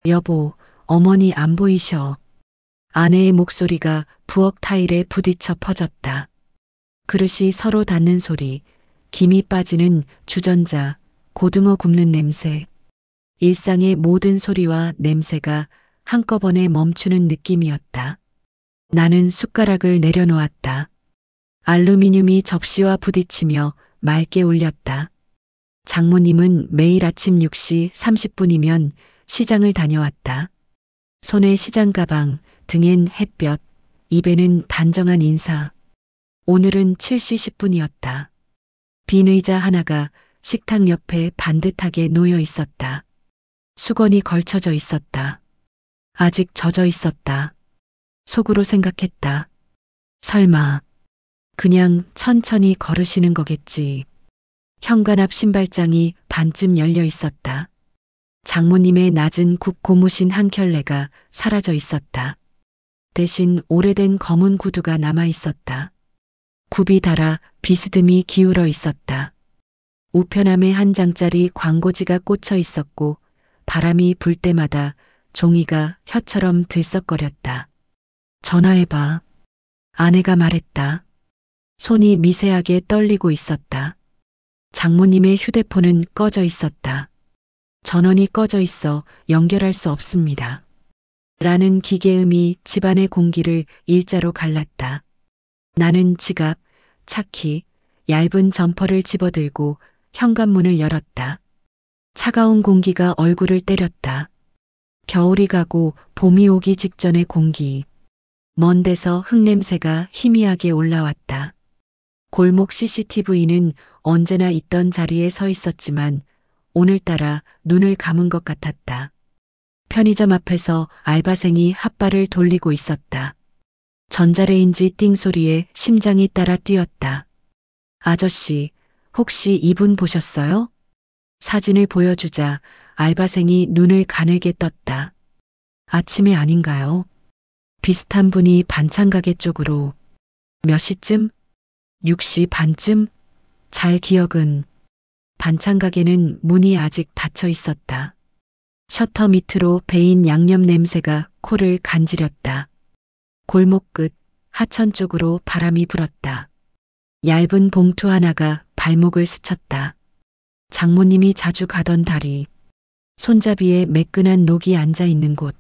여보, 어머니 안 보이셔. 아내의 목소리가 부엌 타일에 부딪혀 퍼졌다. 그릇이 서로 닿는 소리, 김이 빠지는 주전자, 고등어 굽는 냄새. 일상의 모든 소리와 냄새가 한꺼번에 멈추는 느낌이었다. 나는 숟가락을 내려놓았다. 알루미늄이 접시와 부딪히며 맑게 울렸다. 장모님은 매일 아침 6시 30분이면 시장을 다녀왔다. 손에 시장 가방, 등엔 햇볕, 입에는 단정한 인사. 오늘은 7시 10분이었다. 빈 의자 하나가 식탁 옆에 반듯하게 놓여 있었다. 수건이 걸쳐져 있었다. 아직 젖어 있었다. 속으로 생각했다. 설마 그냥 천천히 걸으시는 거겠지. 현관 앞 신발장이 반쯤 열려 있었다. 장모님의 낮은 굽 고무신 한 켤레가 사라져 있었다. 대신 오래된 검은 구두가 남아 있었다. 굽이 닳아 비스듬히 기울어 있었다. 우편함에 한 장짜리 광고지가 꽂혀 있었고 바람이 불 때마다 종이가 혀처럼 들썩거렸다. 전화해봐. 아내가 말했다. 손이 미세하게 떨리고 있었다. 장모님의 휴대폰은 꺼져 있었다. 전원이 꺼져 있어 연결할 수 없습니다. 라는 기계음이 집안의 공기를 일자로 갈랐다. 나는 지갑, 차키, 얇은 점퍼를 집어들고 현관문을 열었다. 차가운 공기가 얼굴을 때렸다. 겨울이 가고 봄이 오기 직전의 공기. 먼 데서 흙냄새가 희미하게 올라왔다. 골목 CCTV는 언제나 있던 자리에 서 있었지만 오늘따라 눈을 감은 것 같았다. 편의점 앞에서 알바생이 핫바를 돌리고 있었다. 전자레인지 띵 소리에 심장이 따라 뛰었다. 아저씨, 혹시 이분 보셨어요? 사진을 보여주자 알바생이 눈을 가늘게 떴다. 아침에 아닌가요? 비슷한 분이 반찬 가게 쪽으로. 몇 시쯤? 6시 반쯤? 잘 기억은. 반찬 가게는 문이 아직 닫혀 있었다. 셔터 밑으로 배인 양념 냄새가 코를 간지렸다. 골목 끝 하천 쪽으로 바람이 불었다. 얇은 봉투 하나가 발목을 스쳤다. 장모님이 자주 가던 다리. 손잡이에 매끈한 녹이 앉아 있는 곳.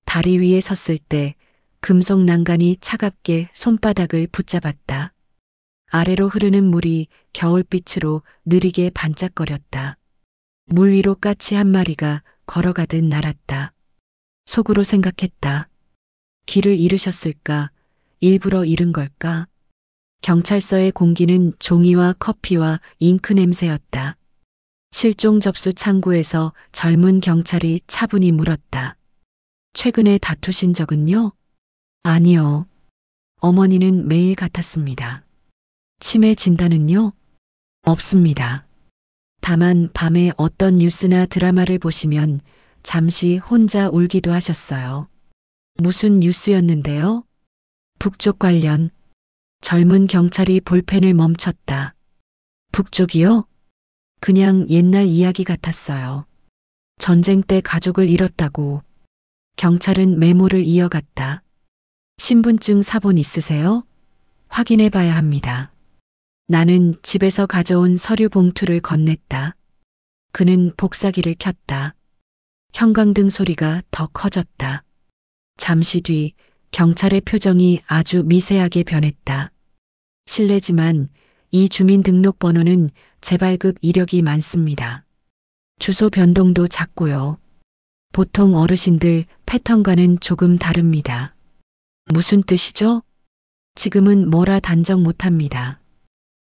다리 위에 섰을 때 금속 난간이 차갑게 손바닥을 붙잡았다. 아래로 흐르는 물이 겨울빛으로 느리게 반짝거렸다. 물 위로 까치 한 마리가 걸어가듯 날았다. 속으로 생각했다. 길을 잃으셨을까? 일부러 잃은 걸까? 경찰서의 공기는 종이와 커피와 잉크 냄새였다. 실종 접수 창구에서 젊은 경찰이 차분히 물었다. 최근에 다투신 적은요? 아니요. 어머니는 매일 같았습니다. 치매 진단은요? 없습니다. 다만 밤에 어떤 뉴스나 드라마를 보시면 잠시 혼자 울기도 하셨어요. 무슨 뉴스였는데요? 북쪽 관련. 젊은 경찰이 볼펜을 멈췄다. 북쪽이요? 그냥 옛날 이야기 같았어요. 전쟁 때 가족을 잃었다고. 경찰은 메모를 이어갔다. 신분증 사본 있으세요? 확인해 봐야 합니다. 나는 집에서 가져온 서류 봉투를 건넸다. 그는 복사기를 켰다. 형광등 소리가 더 커졌다. 잠시 뒤 경찰의 표정이 아주 미세하게 변했다. 실례지만 이 주민등록번호는 재발급 이력이 많습니다. 주소 변동도 작고요. 보통 어르신들 패턴과는 조금 다릅니다. 무슨 뜻이죠? 지금은 뭐라 단정 못합니다.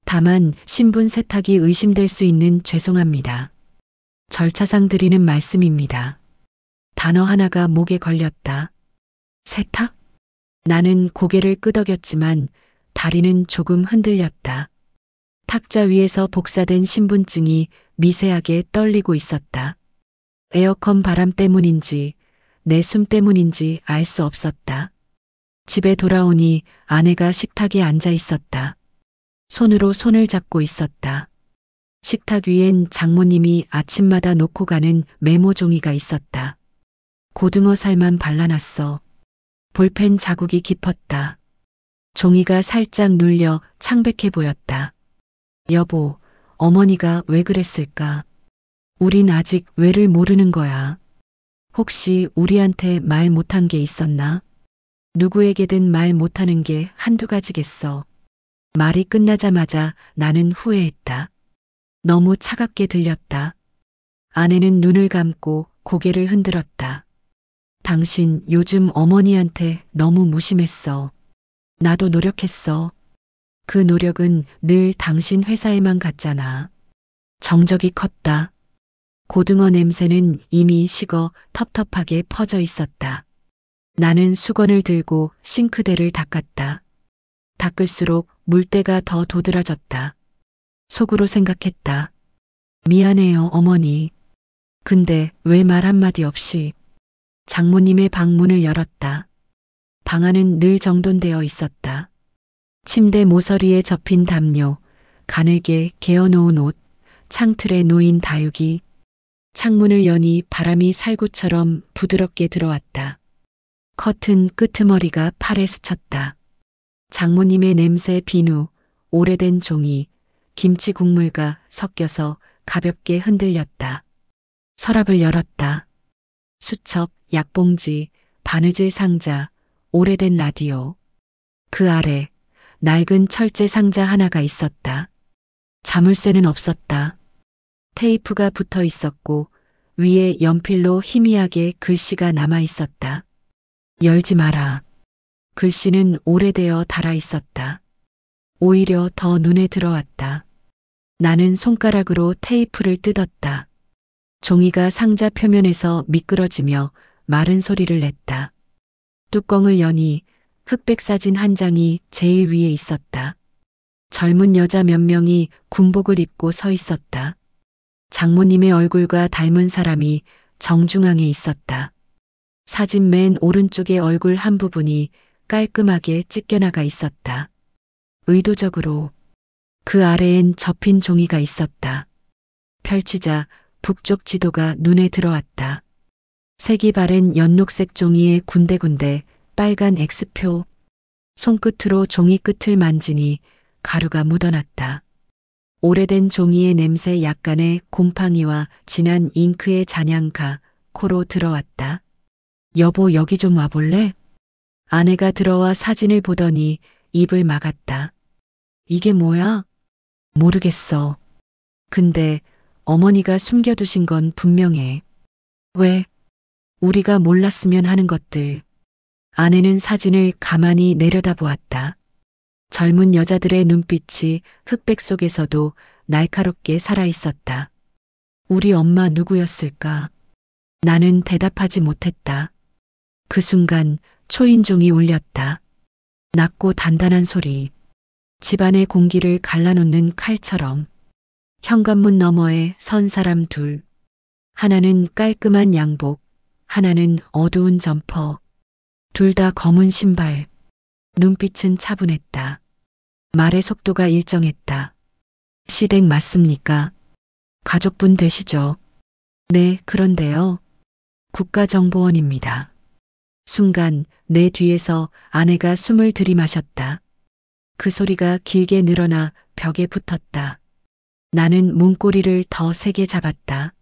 다만 신분 세탁이 의심될 수 있는 죄송합니다. 절차상 드리는 말씀입니다. 단어 하나가 목에 걸렸다. 세탁? 나는 고개를 끄덕였지만 다리는 조금 흔들렸다. 탁자 위에서 복사된 신분증이 미세하게 떨리고 있었다. 에어컨 바람 때문인지 내 숨 때문인지 알 수 없었다. 집에 돌아오니 아내가 식탁에 앉아 있었다. 손으로 손을 잡고 있었다. 식탁 위엔 장모님이 아침마다 놓고 가는 메모 종이가 있었다. 고등어 살만 발라놨어. 볼펜 자국이 깊었다. 종이가 살짝 눌려 창백해 보였다. 여보, 어머니가 왜 그랬을까? 우린 아직 왜를 모르는 거야. 혹시 우리한테 말 못한 게 있었나? 누구에게든 말 못하는 게 한두 가지겠어. 말이 끝나자마자 나는 후회했다. 너무 차갑게 들렸다. 아내는 눈을 감고 고개를 흔들었다. 당신 요즘 어머니한테 너무 무심했어. 나도 노력했어. 그 노력은 늘 당신 회사에만 갔잖아. 정적이 컸다. 고등어 냄새는 이미 식어 텁텁하게 퍼져 있었다. 나는 수건을 들고 싱크대를 닦았다. 닦을수록 물때가 더 도드라졌다. 속으로 생각했다. 미안해요, 어머니. 근데 왜 말 한마디 없이. 장모님의 방문을 열었다. 방 안은 늘 정돈되어 있었다. 침대 모서리에 접힌 담요, 가늘게 개어놓은 옷, 창틀에 놓인 다육이, 창문을 여니 바람이 살구처럼 부드럽게 들어왔다. 커튼 끄트머리가 팔에 스쳤다. 장모님의 냄새 비누, 오래된 종이, 김치 국물과 섞여서 가볍게 흔들렸다. 서랍을 열었다. 수첩, 약봉지, 바느질 상자, 오래된 라디오. 그 아래 낡은 철제 상자 하나가 있었다. 자물쇠는 없었다. 테이프가 붙어 있었고 위에 연필로 희미하게 글씨가 남아 있었다. 열지 마라. 글씨는 오래되어 달아 있었다. 오히려 더 눈에 들어왔다. 나는 손가락으로 테이프를 뜯었다. 종이가 상자 표면에서 미끄러지며 마른 소리를 냈다. 뚜껑을 여니 흑백 사진 한 장이 제일 위에 있었다. 젊은 여자 몇 명이 군복을 입고 서 있었다. 장모님의 얼굴과 닮은 사람이 정중앙에 있었다. 사진 맨 오른쪽의 얼굴 한 부분이 깔끔하게 찢겨나가 있었다. 의도적으로. 그 아래엔 접힌 종이가 있었다. 펼치자 북쪽 지도가 눈에 들어왔다. 색이 바랜 연녹색 종이에 군데군데 빨간 X표. 손끝으로 종이 끝을 만지니 가루가 묻어났다. 오래된 종이의 냄새 약간의 곰팡이와 진한 잉크의 잔향가 코로 들어왔다. 여보, 여기 좀 와볼래? 아내가 들어와 사진을 보더니 입을 막았다. 이게 뭐야? 모르겠어. 근데 어머니가 숨겨두신 건 분명해. 왜? 우리가 몰랐으면 하는 것들. 아내는 사진을 가만히 내려다보았다. 젊은 여자들의 눈빛이 흑백 속에서도 날카롭게 살아있었다. 우리 엄마 누구였을까? 나는 대답하지 못했다. 그 순간 초인종이 울렸다. 낮고 단단한 소리. 집안의 공기를 갈라놓는 칼처럼. 현관문 너머에 선 사람 둘. 하나는 깔끔한 양복, 하나는 어두운 점퍼. 둘 다 검은 신발. 눈빛은 차분했다. 말의 속도가 일정했다. 시댁 맞습니까? 가족분 되시죠? 네, 그런데요. 국가정보원입니다. 순간 내 뒤에서 아내가 숨을 들이마셨다. 그 소리가 길게 늘어나 벽에 붙었다. 나는 문고리를 더 세게 잡았다.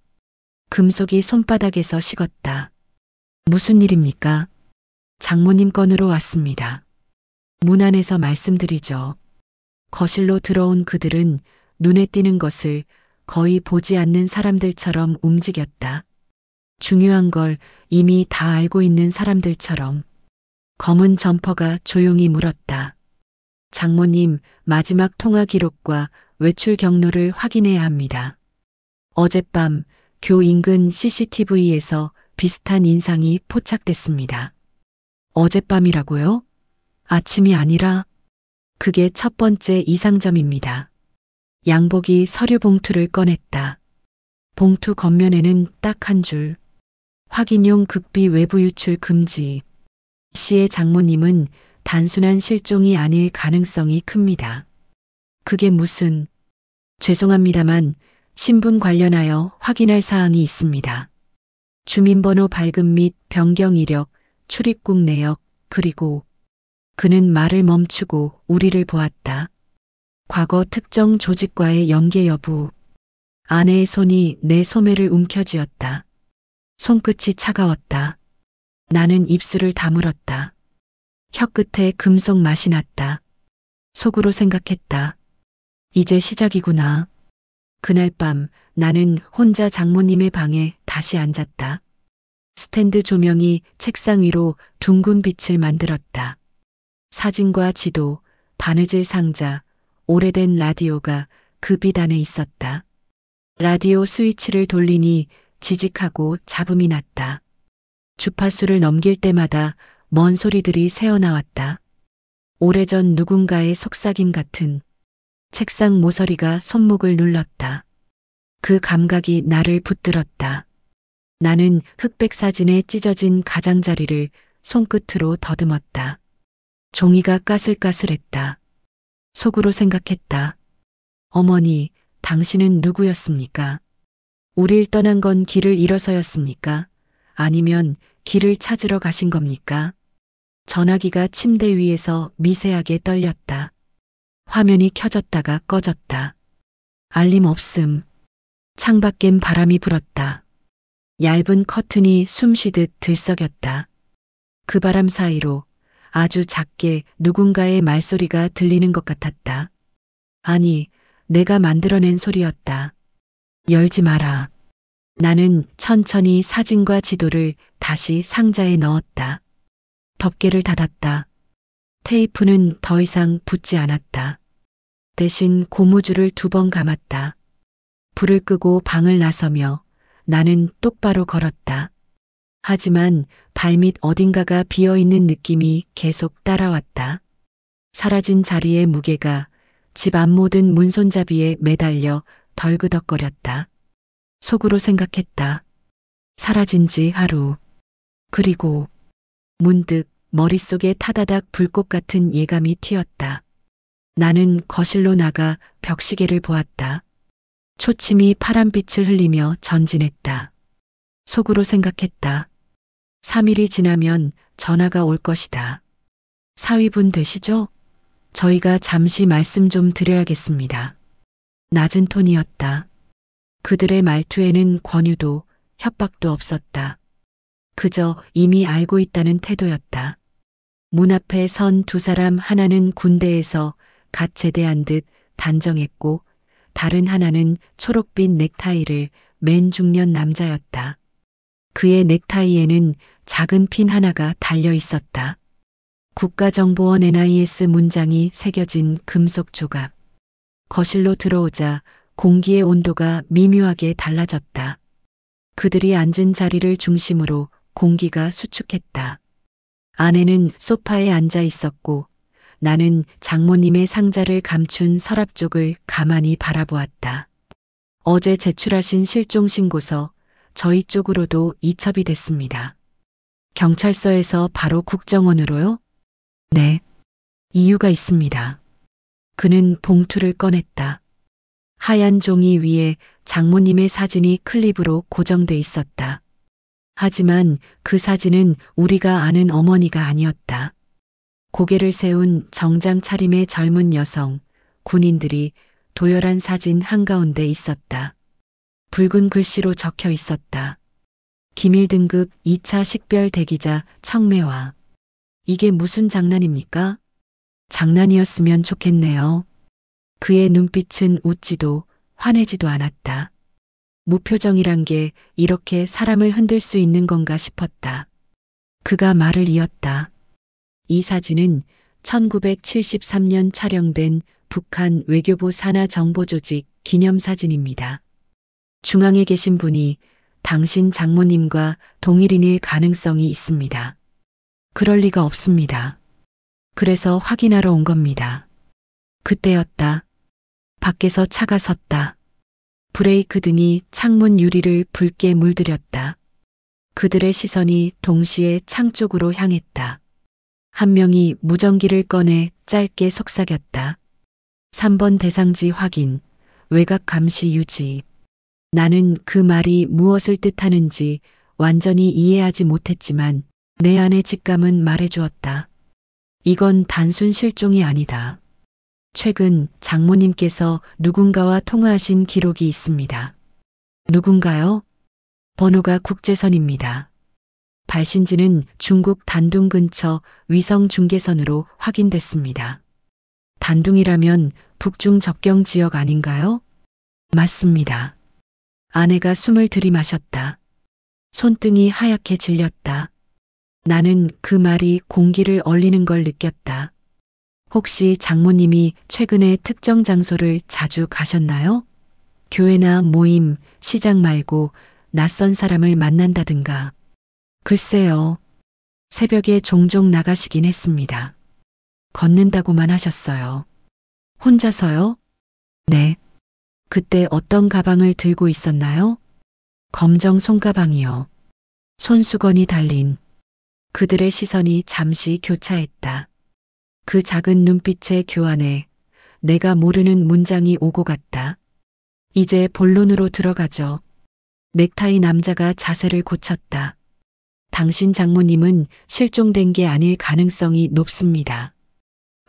금속이 손바닥에서 식었다. 무슨 일입니까? 장모님 건으로 왔습니다. 문 안에서 말씀드리죠. 거실로 들어온 그들은 눈에 띄는 것을 거의 보지 않는 사람들처럼 움직였다. 중요한 걸 이미 다 알고 있는 사람들처럼. 검은 점퍼가 조용히 물었다. 장모님, 마지막 통화 기록과 외출 경로를 확인해야 합니다. 어젯밤 교 인근 CCTV에서 비슷한 인상이 포착됐습니다. 어젯밤이라고요? 아침이 아니라? 그게 첫 번째 이상점입니다. 양복이 서류 봉투를 꺼냈다. 봉투 겉면에는 딱 한 줄. 확인용 극비 외부 유출 금지. 씨의 장모님은 단순한 실종이 아닐 가능성이 큽니다. 그게 무슨... 죄송합니다만 신분 관련하여 확인할 사항이 있습니다. 주민번호 발급 및 변경 이력, 출입국 내역, 그리고 그는 말을 멈추고 우리를 보았다. 과거 특정 조직과의 연계 여부. 아내의 손이 내 소매를 움켜쥐었다. 손끝이 차가웠다. 나는 입술을 다물었다. 혀끝에 금속 맛이 났다. 속으로 생각했다. 이제 시작이구나. 그날 밤 나는 혼자 장모님의 방에 다시 앉았다. 스탠드 조명이 책상 위로 둥근 빛을 만들었다. 사진과 지도, 바느질 상자, 오래된 라디오가 그 빛 안에 있었다. 라디오 스위치를 돌리니 지직하고 잡음이 났다. 주파수를 넘길 때마다 먼 소리들이 새어나왔다. 오래전 누군가의 속삭임 같은. 책상 모서리가 손목을 눌렀다. 그 감각이 나를 붙들었다. 나는 흑백 사진에 찢어진 가장자리를 손끝으로 더듬었다. 종이가 까슬까슬했다. 속으로 생각했다. 어머니, 당신은 누구였습니까? 우릴 떠난 건 길을 잃어서였습니까? 아니면 길을 찾으러 가신 겁니까? 전화기가 침대 위에서 미세하게 떨렸다. 화면이 켜졌다가 꺼졌다. 알림 없음. 창밖엔 바람이 불었다. 얇은 커튼이 숨쉬듯 들썩였다. 그 바람 사이로 아주 작게 누군가의 말소리가 들리는 것 같았다. 아니, 내가 만들어낸 소리였다. 열지 마라. 나는 천천히 사진과 지도를 다시 상자에 넣었다. 덮개를 닫았다. 테이프는 더 이상 붙지 않았다. 대신 고무줄을 2번 감았다. 불을 끄고 방을 나서며 나는 똑바로 걸었다. 하지만 발밑 어딘가가 비어있는 느낌이 계속 따라왔다. 사라진 자리의 무게가 집 앞 모든 문손잡이에 매달려 덜그덕거렸다. 속으로 생각했다. 사라진 지 하루. 그리고 문득 머릿속에 타다닥 불꽃 같은 예감이 튀었다. 나는 거실로 나가 벽시계를 보았다. 초침이 파란빛을 흘리며 전진했다. 속으로 생각했다. 3일이 지나면 전화가 올 것이다. 사위분 되시죠? 저희가 잠시 말씀 좀 드려야겠습니다. 낮은 톤이었다. 그들의 말투에는 권유도 협박도 없었다. 그저 이미 알고 있다는 태도였다. 문 앞에 선 2사람, 하나는 군대에서 갓 제대한 듯 단정했고 다른 하나는 초록빛 넥타이를 맨 중년 남자였다. 그의 넥타이에는 작은 핀 하나가 달려 있었다. 국가정보원 NIS 문장이 새겨진 금속 조각. 거실로 들어오자 공기의 온도가 미묘하게 달라졌다. 그들이 앉은 자리를 중심으로 공기가 수축했다. 아내는 소파에 앉아 있었고 나는 장모님의 상자를 감춘 서랍 쪽을 가만히 바라보았다. 어제 제출하신 실종신고서 저희 쪽으로도 이첩이 됐습니다. 경찰서에서 바로 국정원으로요? 네. 이유가 있습니다. 그는 봉투를 꺼냈다. 하얀 종이 위에 장모님의 사진이 클립으로 고정돼 있었다. 하지만 그 사진은 우리가 아는 어머니가 아니었다. 고개를 세운 정장 차림의 젊은 여성, 군인들이 도열한 사진 한가운데 있었다. 붉은 글씨로 적혀 있었다. 기밀 등급 2차 식별 대기자 청매화. 이게 무슨 장난입니까? 장난이었으면 좋겠네요. 그의 눈빛은 웃지도 화내지도 않았다. 무표정이란 게 이렇게 사람을 흔들 수 있는 건가 싶었다. 그가 말을 이었다. 이 사진은 1973년 촬영된 북한 외교부 산하 정보조직 기념사진입니다. 중앙에 계신 분이 당신 장모님과 동일인일 가능성이 있습니다. 그럴 리가 없습니다. 그래서 확인하러 온 겁니다. 그때였다. 밖에서 차가 섰다. 브레이크 등이 창문 유리를 붉게 물들였다. 그들의 시선이 동시에 창 쪽으로 향했다. 한 명이 무전기를 꺼내 짧게 속삭였다. 3번 대상지 확인, 외곽 감시 유지. 나는 그 말이 무엇을 뜻하는지 완전히 이해하지 못했지만 내 안의 직감은 말해주었다. 이건 단순 실종이 아니다. 최근 장모님께서 누군가와 통화하신 기록이 있습니다. 누군가요? 번호가 국제선입니다. 발신지는 중국 단둥 근처 위성 중계선으로 확인됐습니다. 단둥이라면 북중 접경 지역 아닌가요? 맞습니다. 아내가 숨을 들이마셨다. 손등이 하얗게 질렸다. 나는 그 말이 공기를 얼리는 걸 느꼈다. 혹시 장모님이 최근에 특정 장소를 자주 가셨나요? 교회나 모임, 시장 말고 낯선 사람을 만난다든가. 글쎄요. 새벽에 종종 나가시긴 했습니다. 걷는다고만 하셨어요. 혼자서요? 네. 그때 어떤 가방을 들고 있었나요? 검정 손가방이요. 손수건이 달린. 그들의 시선이 잠시 교차했다. 그 작은 눈빛의 교환에 내가 모르는 문장이 오고 갔다. 이제 본론으로 들어가죠. 넥타이 남자가 자세를 고쳤다. 당신 장모님은 실종된 게 아닐 가능성이 높습니다.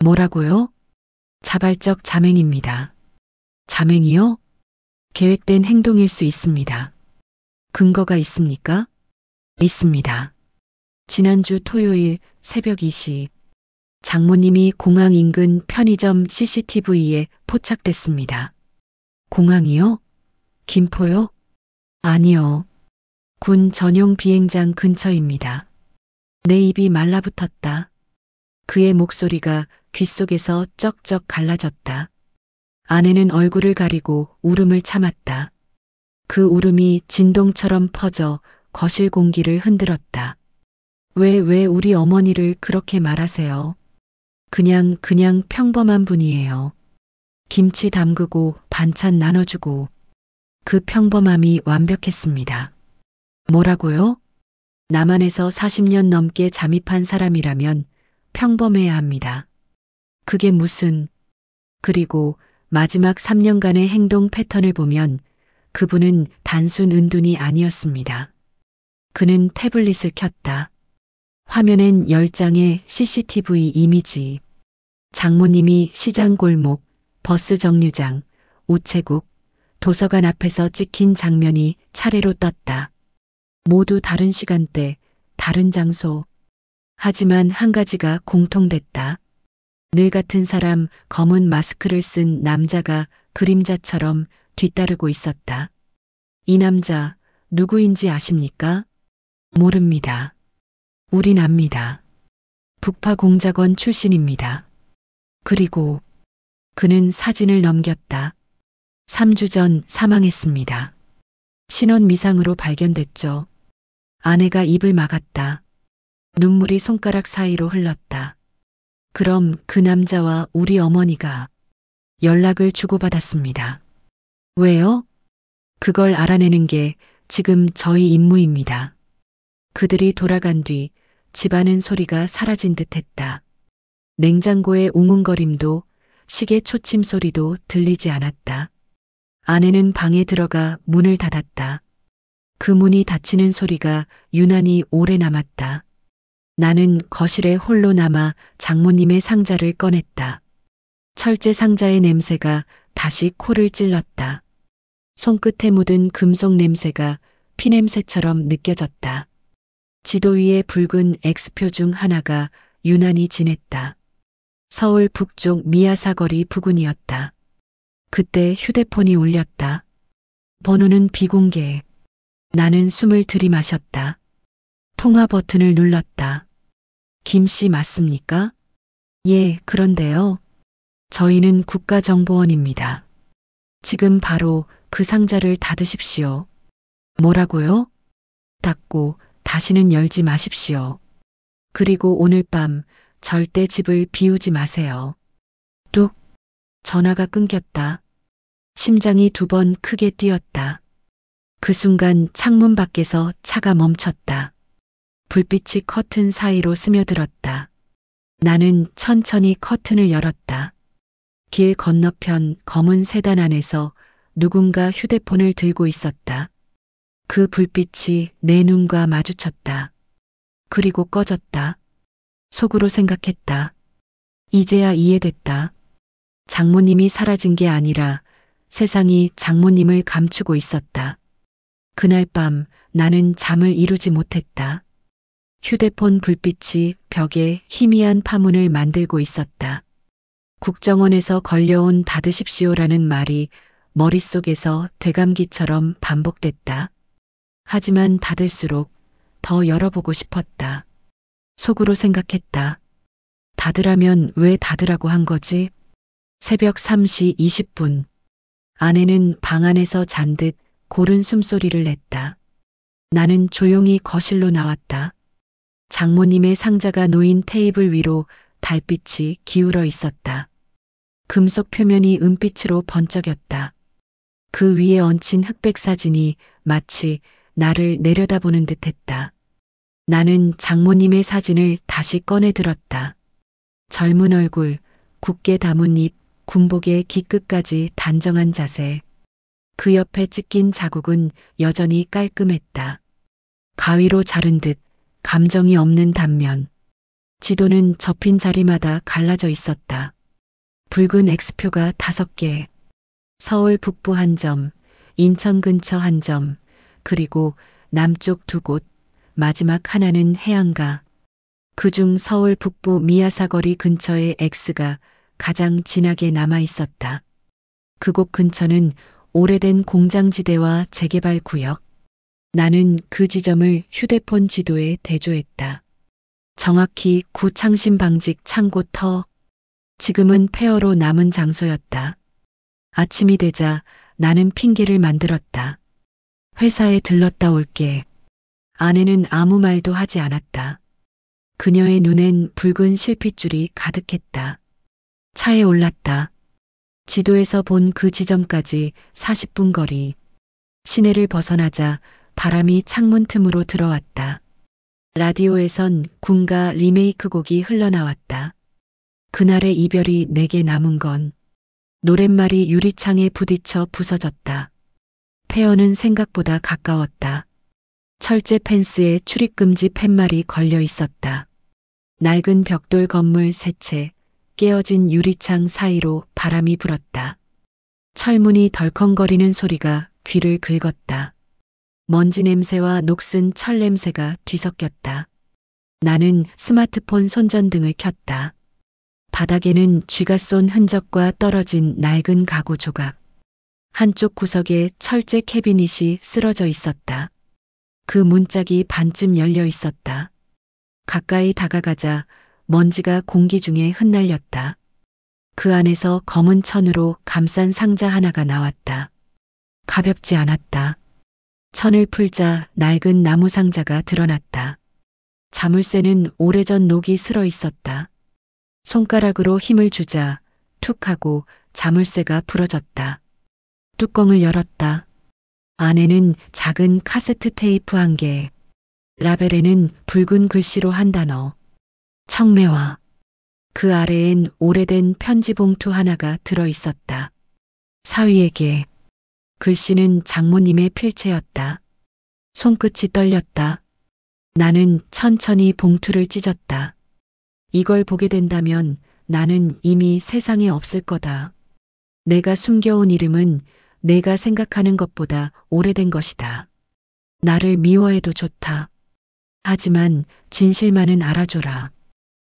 뭐라고요? 자발적 잠행입니다. 잠행이요? 계획된 행동일 수 있습니다. 근거가 있습니까? 있습니다. 지난주 토요일 새벽 2시 장모님이 공항 인근 편의점 CCTV에 포착됐습니다. 공항이요? 김포요? 아니요. 군 전용 비행장 근처입니다. 내 입이 말라붙었다. 그의 목소리가 귓속에서 쩍쩍 갈라졌다. 아내는 얼굴을 가리고 울음을 참았다. 그 울음이 진동처럼 퍼져 거실 공기를 흔들었다. 왜 우리 어머니를 그렇게 말하세요? 그냥 평범한 분이에요. 김치 담그고 반찬 나눠주고 그 평범함이 완벽했습니다. 뭐라고요? 남한에서 40년 넘게 잠입한 사람이라면 평범해야 합니다. 그게 무슨... 그리고 마지막 3년간의 행동 패턴을 보면 그분은 단순 은둔이 아니었습니다. 그는 태블릿을 켰다. 화면엔 10장의 CCTV 이미지. 장모님이 시장 골목, 버스 정류장, 우체국, 도서관 앞에서 찍힌 장면이 차례로 떴다. 모두 다른 시간대, 다른 장소. 하지만 한 가지가 공통됐다. 늘 같은 사람, 검은 마스크를 쓴 남자가 그림자처럼 뒤따르고 있었다. 이 남자 누구인지 아십니까? 모릅니다. 우린 압니다. 북파 공작원 출신입니다. 그리고 그는 사진을 넘겼다. 3주 전 사망했습니다. 신원 미상으로 발견됐죠. 아내가 입을 막았다. 눈물이 손가락 사이로 흘렀다. 그럼 그 남자와 우리 어머니가 연락을 주고받았습니다. 왜요? 그걸 알아내는 게 지금 저희 임무입니다. 그들이 돌아간 뒤 집안은 소리가 사라진 듯 했다. 냉장고의 웅웅거림도 시계 초침 소리도 들리지 않았다. 아내는 방에 들어가 문을 닫았다. 그 문이 닫히는 소리가 유난히 오래 남았다. 나는 거실에 홀로 남아 장모님의 상자를 꺼냈다. 철제 상자의 냄새가 다시 코를 찔렀다. 손끝에 묻은 금속 냄새가 피냄새처럼 느껴졌다. 지도 위에 붉은 X표 중 하나가 유난히 진했다. 서울 북쪽 미아사거리 부근이었다. 그때 휴대폰이 울렸다. 번호는 비공개. 나는 숨을 들이마셨다. 통화 버튼을 눌렀다. 김 씨 맞습니까? 예, 그런데요. 저희는 국가정보원입니다. 지금 바로 그 상자를 닫으십시오. 뭐라고요? 닫고 다시는 열지 마십시오. 그리고 오늘 밤 절대 집을 비우지 마세요. 뚝. 전화가 끊겼다. 심장이 2번 크게 뛰었다. 그 순간 창문 밖에서 차가 멈췄다. 불빛이 커튼 사이로 스며들었다. 나는 천천히 커튼을 열었다. 길 건너편 검은 세단 안에서 누군가 휴대폰을 들고 있었다. 그 불빛이 내 눈과 마주쳤다. 그리고 꺼졌다. 속으로 생각했다. 이제야 이해됐다. 장모님이 사라진 게 아니라 세상이 장모님을 감추고 있었다. 그날 밤 나는 잠을 이루지 못했다. 휴대폰 불빛이 벽에 희미한 파문을 만들고 있었다. 국정원에서 걸려온 닫으십시오라는 말이 머릿속에서 되감기처럼 반복됐다. 하지만 닫을수록 더 열어보고 싶었다. 속으로 생각했다. 닫으라면 왜 닫으라고 한 거지? 새벽 3시 20분. 아내는 방 안에서 잔 듯 고른 숨소리를 냈다. 나는 조용히 거실로 나왔다. 장모님의 상자가 놓인 테이블 위로 달빛이 기울어 있었다. 금속 표면이 은빛으로 번쩍였다. 그 위에 얹힌 흑백 사진이 마치 나를 내려다보는 듯했다. 나는 장모님의 사진을 다시 꺼내 들었다. 젊은 얼굴, 굳게 담은 입, 군복의 귀끝까지 단정한 자세. 그 옆에 찍힌 자국은 여전히 깔끔했다. 가위로 자른 듯 감정이 없는 단면. 지도는 접힌 자리마다 갈라져 있었다. 붉은 X표가 5개. 서울 북부 한 점, 인천 근처 한 점, 그리고 남쪽 2곳, 마지막 하나는 해안가. 그중 서울 북부 미아사거리 근처의 X가 가장 진하게 남아 있었다. 그곳 근처는 오래된 공장지대와 재개발 구역. 나는 그 지점을 휴대폰 지도에 대조했다. 정확히 구창신 방직 창고 터. 지금은 폐허로 남은 장소였다. 아침이 되자 나는 핑계를 만들었다. 회사에 들렀다 올게. 아내는 아무 말도 하지 않았다. 그녀의 눈엔 붉은 실핏줄이 가득했다. 차에 올랐다. 지도에서 본 그 지점까지 40분 거리. 시내를 벗어나자 바람이 창문 틈으로 들어왔다. 라디오에선 군가 리메이크 곡이 흘러나왔다. 그날의 이별이 내게 남은 건 노랫말이 유리창에 부딪혀 부서졌다. 폐허는 생각보다 가까웠다. 철제 펜스에 출입금지 팻말이 걸려 있었다. 낡은 벽돌 건물 세 채, 깨어진 유리창 사이로 바람이 불었다. 철문이 덜컹거리는 소리가 귀를 긁었다. 먼지 냄새와 녹슨 철 냄새가 뒤섞였다. 나는 스마트폰 손전등을 켰다. 바닥에는 쥐가 쏜 흔적과 떨어진 낡은 가구 조각. 한쪽 구석에 철제 캐비닛이 쓰러져 있었다. 그 문짝이 반쯤 열려 있었다. 가까이 다가가자 먼지가 공기 중에 흩날렸다. 그 안에서 검은 천으로 감싼 상자 하나가 나왔다. 가볍지 않았다. 천을 풀자 낡은 나무 상자가 드러났다. 자물쇠는 오래전 녹이 슬어 있었다. 손가락으로 힘을 주자 툭 하고 자물쇠가 부러졌다. 뚜껑을 열었다. 안에는 작은 카세트 테이프 1개. 라벨에는 붉은 글씨로 한 단어. 청매화. 그 아래엔 오래된 편지 봉투 하나가 들어 있었다. 사위에게. 글씨는 장모님의 필체였다. 손끝이 떨렸다. 나는 천천히 봉투를 찢었다. 이걸 보게 된다면 나는 이미 세상에 없을 거다. 내가 숨겨온 이름은 내가 생각하는 것보다 오래된 것이다. 나를 미워해도 좋다. 하지만 진실만은 알아줘라.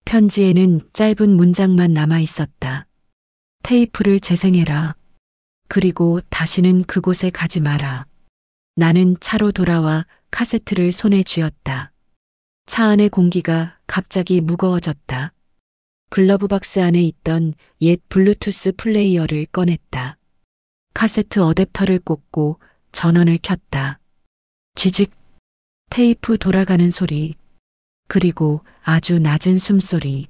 편지에는 짧은 문장만 남아 있었다. 테이프를 재생해라. 그리고 다시는 그곳에 가지 마라. 나는 차로 돌아와 카세트를 손에 쥐었다. 차 안의 공기가 갑자기 무거워졌다. 글러브 박스 안에 있던 옛 블루투스 플레이어를 꺼냈다. 카세트 어댑터를 꽂고 전원을 켰다. 지직, 테이프 돌아가는 소리, 그리고 아주 낮은 숨소리.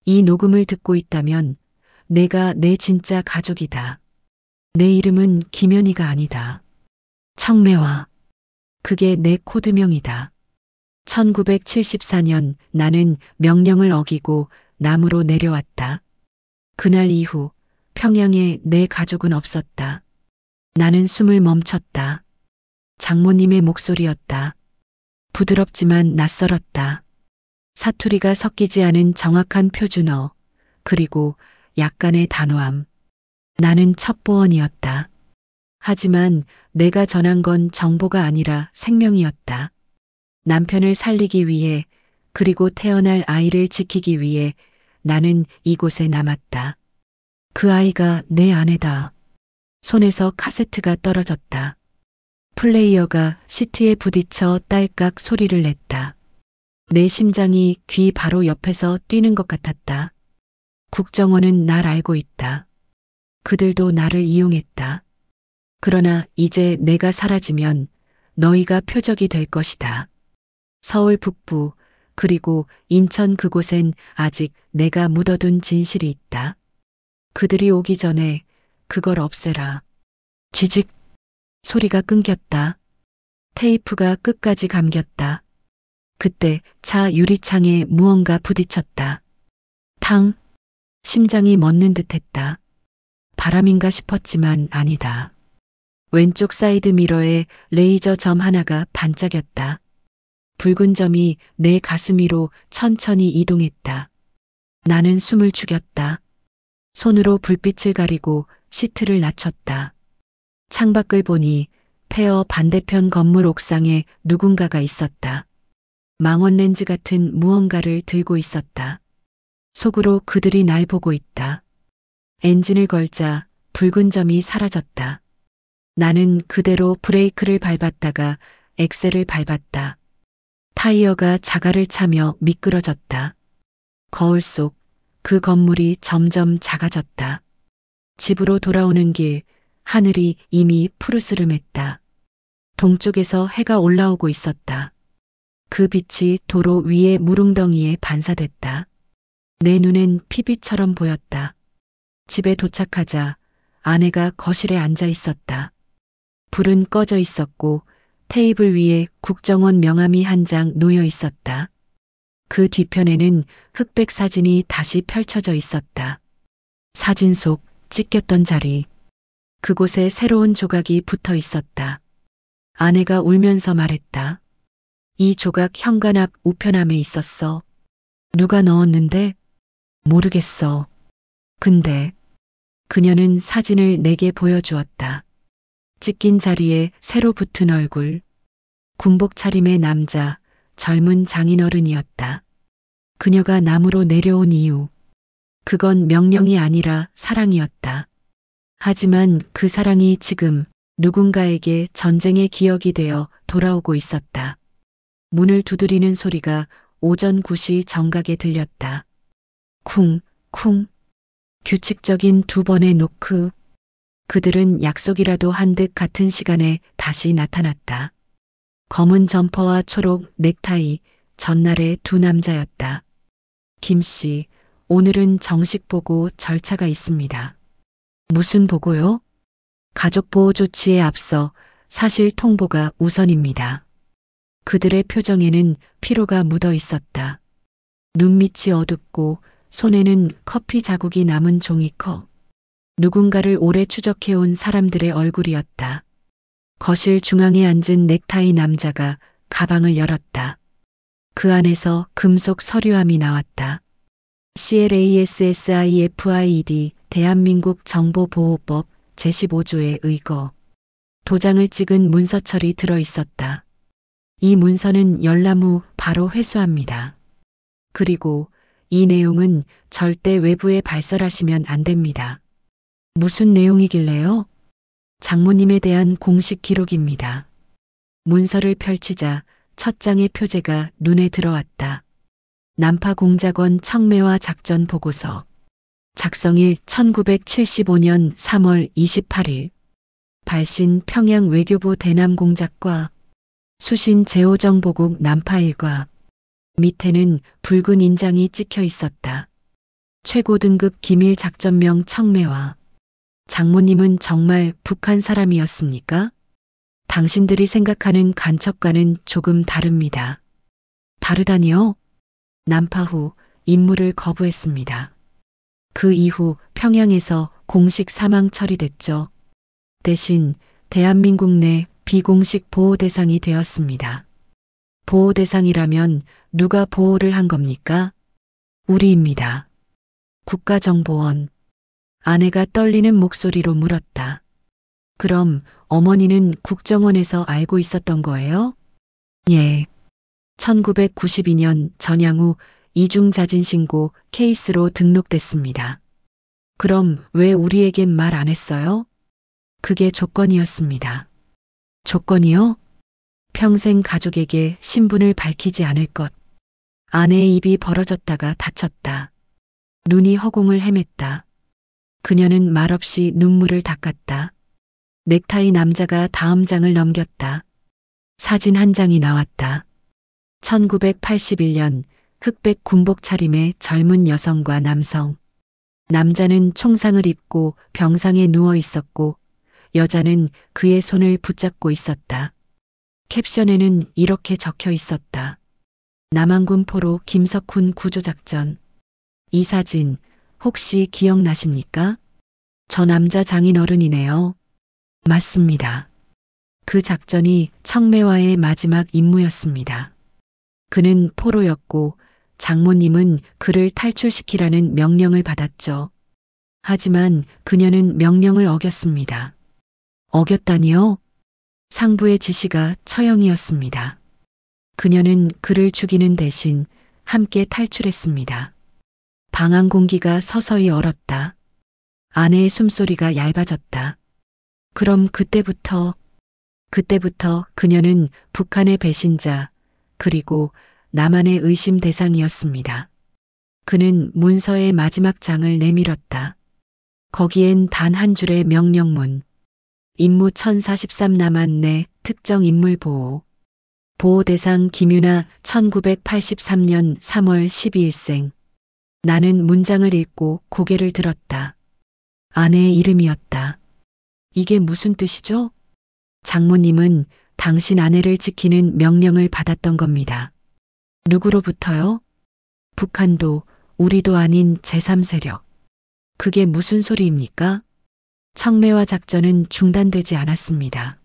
이 녹음을 듣고 있다면 내가 내 진짜 가족이다. 내 이름은 김연희가 아니다. 청매화. 그게 내 코드명이다. 1974년 나는 명령을 어기고 남으로 내려왔다. 그날 이후 평양에 내 가족은 없었다. 나는 숨을 멈췄다. 장모님의 목소리였다. 부드럽지만 낯설었다. 사투리가 섞이지 않은 정확한 표준어, 그리고 약간의 단호함. 나는 첩보원이었다. 하지만 내가 전한 건 정보가 아니라 생명이었다. 남편을 살리기 위해, 그리고 태어날 아이를 지키기 위해 나는 이곳에 남았다. 그 아이가 내 아내다. 손에서 카세트가 떨어졌다. 플레이어가 시트에 부딪혀 딸깍 소리를 냈다. 내 심장이 귀 바로 옆에서 뛰는 것 같았다. 국정원은 날 알고 있다. 그들도 나를 이용했다. 그러나 이제 내가 사라지면 너희가 표적이 될 것이다. 서울 북부, 그리고 인천 그곳엔 아직 내가 묻어둔 진실이 있다. 그들이 오기 전에 그걸 없애라. 지직. 소리가 끊겼다. 테이프가 끝까지 감겼다. 그때 차 유리창에 무언가 부딪혔다. 탕. 심장이 멎는 듯했다. 바람인가 싶었지만 아니다. 왼쪽 사이드 미러에 레이저 점 하나가 반짝였다. 붉은 점이 내 가슴 위로 천천히 이동했다. 나는 숨을 죽였다. 손으로 불빛을 가리고 시트를 낮췄다. 창밖을 보니 폐허 반대편 건물 옥상에 누군가가 있었다. 망원 렌즈 같은 무언가를 들고 있었다. 속으로 그들이 날 보고 있다. 엔진을 걸자 붉은 점이 사라졌다. 나는 그대로 브레이크를 밟았다가 엑셀을 밟았다. 타이어가 자갈을 차며 미끄러졌다. 거울 속 그 건물이 점점 작아졌다. 집으로 돌아오는 길, 하늘이 이미 푸르스름했다. 동쪽에서 해가 올라오고 있었다. 그 빛이 도로 위의 무릉덩이에 반사됐다. 내 눈엔 피빛처럼 보였다. 집에 도착하자 아내가 거실에 앉아 있었다. 불은 꺼져 있었고 테이블 위에 국정원 명함이 한 장 놓여 있었다. 그 뒤편에는 흑백 사진이 다시 펼쳐져 있었다. 사진 속 찢겼던 자리. 그곳에 새로운 조각이 붙어 있었다. 아내가 울면서 말했다. 이 조각 현관 앞 우편함에 있었어. 누가 넣었는데? 모르겠어. 근데 그녀는 사진을 내게 보여주었다. 찢긴 자리에 새로 붙은 얼굴. 군복 차림의 남자, 젊은 장인어른이었다. 그녀가 남으로 내려온 이유. 그건 명령이 아니라 사랑이었다. 하지만 그 사랑이 지금 누군가에게 전쟁의 기억이 되어 돌아오고 있었다. 문을 두드리는 소리가 오전 9시 정각에 들렸다. 쿵, 쿵. 규칙적인 두 번의 노크. 그들은 약속이라도 한 듯 같은 시간에 다시 나타났다. 검은 점퍼와 초록 넥타이, 전날의 두 남자였다. 김 씨, 오늘은 정식 보고 절차가 있습니다. 무슨 보고요? 가족 보호 조치에 앞서 사실 통보가 우선입니다. 그들의 표정에는 피로가 묻어 있었다. 눈밑이 어둡고 손에는 커피 자국이 남은 종이컵. 누군가를 오래 추적해온 사람들의 얼굴이었다. 거실 중앙에 앉은 넥타이 남자가 가방을 열었다. 그 안에서 금속 서류함이 나왔다. CLASSIFID 대한민국 정보보호법 제15조에 의거. 도장을 찍은 문서철이 들어 있었다. 이 문서는 열람 후 바로 회수합니다. 그리고 이 내용은 절대 외부에 발설하시면 안 됩니다. 무슨 내용이길래요? 장모님에 대한 공식 기록입니다. 문서를 펼치자 첫 장의 표제가 눈에 들어왔다. 난파공작원 청매화 작전 보고서. 작성일 1975년 3월 28일. 발신 평양 외교부 대남공작과 수신 제오정보국 난파일과. 밑에는 붉은 인장이 찍혀 있었다. 최고 등급 기밀 작전명 청매화. 장모님은 정말 북한 사람이었습니까? 당신들이 생각하는 간첩과는 조금 다릅니다. 다르다니요? 난파 후 임무를 거부했습니다. 그 이후 평양에서 공식 사망 처리됐죠. 대신 대한민국 내 비공식 보호 대상이 되었습니다. 보호 대상이라면 누가 보호를 한 겁니까? 우리입니다. 국가정보원. 아내가 떨리는 목소리로 물었다. 그럼 어머니는 국정원에서 알고 있었던 거예요? 예. 1992년 전향 후 이중자진신고 케이스로 등록됐습니다. 그럼 왜 우리에겐 말 안 했어요? 그게 조건이었습니다. 조건이요? 평생 가족에게 신분을 밝히지 않을 것. 아내의 입이 벌어졌다가 닫혔다. 눈이 허공을 헤맸다. 그녀는 말없이 눈물을 닦았다. 넥타이 남자가 다음 장을 넘겼다. 사진 한 장이 나왔다. 1981년 흑백 군복 차림의 젊은 여성과 남성. 남자는 총상을 입고 병상에 누워 있었고 여자는 그의 손을 붙잡고 있었다. 캡션에는 이렇게 적혀 있었다. 남한군 포로 김석훈 구조작전. 이 사진 혹시 기억나십니까? 저 남자 장인어른이네요. 맞습니다. 그 작전이 청매와의 마지막 임무였습니다. 그는 포로였고 장모님은 그를 탈출시키라는 명령을 받았죠. 하지만 그녀는 명령을 어겼습니다. 어겼다니요? 상부의 지시가 처형이었습니다. 그녀는 그를 죽이는 대신 함께 탈출했습니다. 방 안 공기가 서서히 얼었다. 아내의 숨소리가 얇아졌다. 그럼 그때부터 그녀는 북한의 배신자 그리고 나만의 의심 대상이었습니다. 그는 문서의 마지막 장을 내밀었다. 거기엔 단 한 줄의 명령문. 임무 1043 남한 내 특정 인물 보호. 보호 대상 김유나 1983년 3월 12일생. 나는 문장을 읽고 고개를 들었다. 아내의 이름이었다. 이게 무슨 뜻이죠? 장모님은 당신 아내를 지키는 명령을 받았던 겁니다. 누구로부터요? 북한도 우리도 아닌 제3세력. 그게 무슨 소리입니까? 청매와 작전은 중단되지 않았습니다.